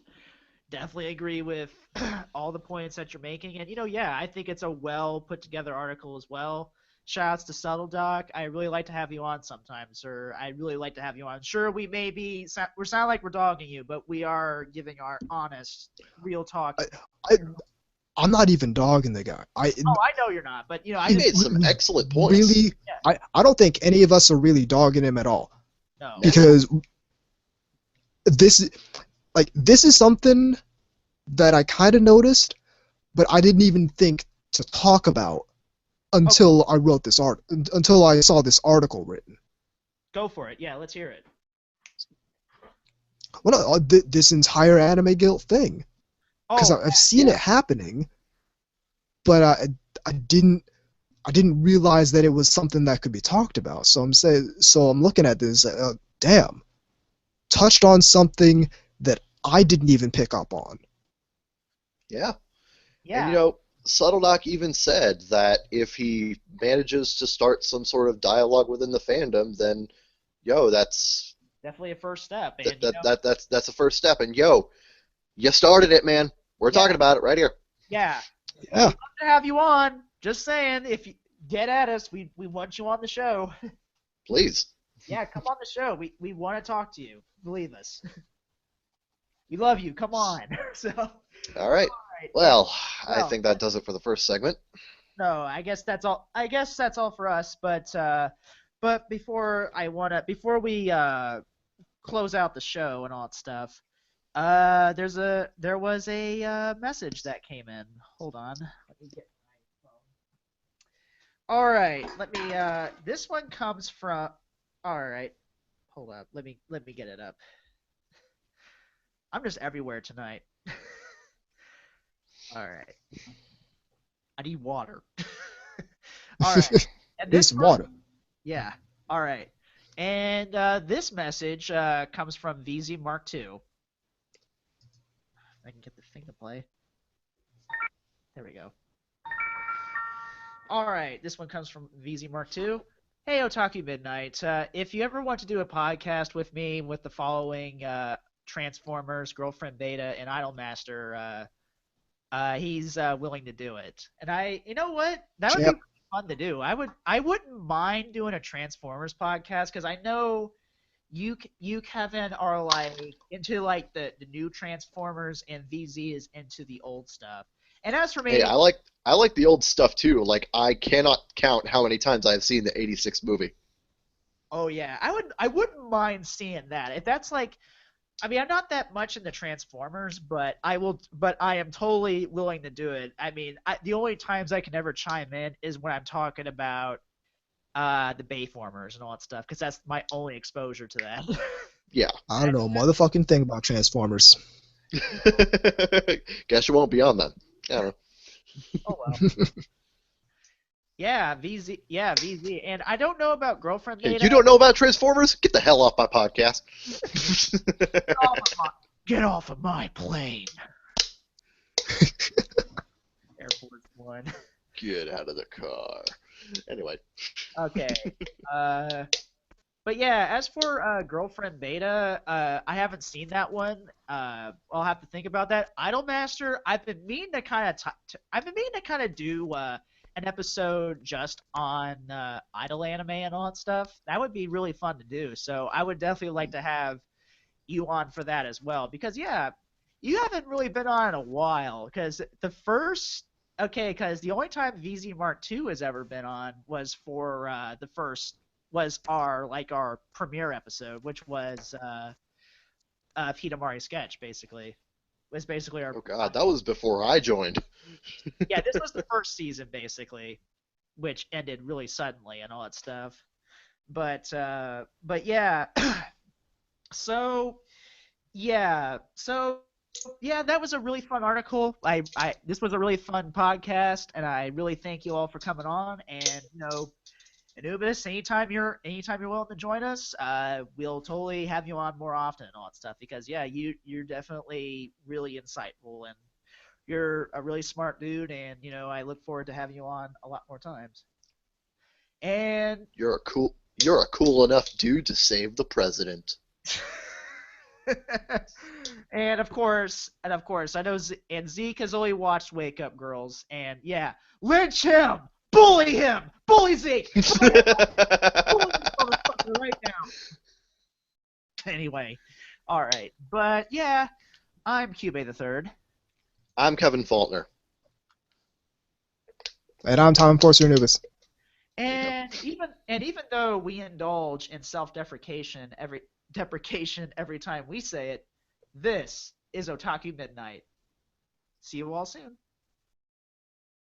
definitely agree with all the points that you're making. And, yeah, I think it's a well put together article as well. Shouts to Subtle Doc. I really like to have you on sometime, sir. I really like to have you on. Sure, we may be we sound like we're dogging you, but we are giving our honest, real talk. I, I'm not even dogging the guy. Oh, I know you're not, but I He just made some excellent points. Really, Yeah. I don't think any of us are really dogging him at all. no. Because this is something that I kind of noticed, but I didn't even think to talk about until I wrote this until I saw this article written. Go for it. Yeah, let's hear it. Well, no, this entire anime guilt thing, because Oh, I've seen it happening, but I didn't realize that it was something that could be talked about. So I'm looking at this, damn, touched on something that I didn't even pick up on. Yeah. yeah. And Subtle Doc even said that if he manages to start some sort of dialogue within the fandom, then that's definitely a first step. And, that's a first step. And you started it, man. We're talking about it right here. Yeah. Yeah. We'd love to have you on. Just saying, if you get at us, we want you on the show. Please. Yeah, come on the show. We want to talk to you. Believe us. We love you. Come on. So. All right. Well, I think that does it for the first segment. No, I guess that's all. I guess that's all for us. But before we close out the show and all that stuff, there was a message that came in. Hold on. Let me get my phone. All right. Let me. This one comes from. All right. Hold up. Let me get it up. I'm just everywhere tonight. All right. I need water. All right. And There's some water. Yeah. All right. And this message comes from VZ Mark II. If I can get the thing to play. There we go. All right. This one comes from VZ Mark II. Hey, Otaku Midnight. If you ever want to do a podcast with me with the following Transformers, Girlfriend Beta, and Idolmaster, he's willing to do it. And you know what? That would be fun to do. I wouldn't mind doing a Transformers podcast because I know you Kevin are like into like the new Transformers and VZ is into the old stuff. And as for me, hey, I like the old stuff too. Like I cannot count how many times I've seen the '86 movie. Oh yeah, I wouldn't mind seeing that. If that's like, I mean, I'm not that much into Transformers, but I am totally willing to do it. I mean, the only times I can ever chime in is when I'm talking about the Bayformers and all that stuff, because that's my only exposure to that. Yeah. I don't know, motherfucking thing about Transformers. Guess you won't be on then. I don't know. Oh well. Yeah, VZ. Yeah, VZ. And I don't know about Girlfriend Hey, Beta. you don't know about Transformers? Get the hell off my podcast. Get off of my plane. Air Force One. Get out of the car. Anyway. Okay. But yeah, as for Girlfriend Beta, I haven't seen that one. I'll have to think about that. Idolmaster, I've been meaning to kind of do an episode just on idol anime and all that stuff. That would be really fun to do. So I would definitely like to have you on for that as well. Because yeah, you haven't really been on in a while. Because the only time VZ Mark II has ever been on was for our premiere episode, which was Hitamari Sketch, basically. Was basically our. Oh god, that was before I joined. Yeah, this was the first season, basically, which ended really suddenly and all that stuff. But yeah. So yeah, that was a really fun article. This was a really fun podcast, and I really thank you all for coming on. And Anubis, anytime you're willing to join us, we'll totally have you on more often and all that stuff. Because yeah, you're definitely really insightful, and you're a really smart dude. And I look forward to having you on a lot more times. And You're a cool enough dude to save the president. and of course, I know Zeke has only watched Wake Up Girls, and yeah, lynch him, Bully him! Bully Zeke! Bully this motherfucker right now! Anyway, all right. But yeah, I'm Cube the Third. I'm Kevin Faulkner. And I'm Tom Enforcer Anubis. And even though we indulge in self-deprecation every time we say it, this is Otaku Midnight. See you all soon.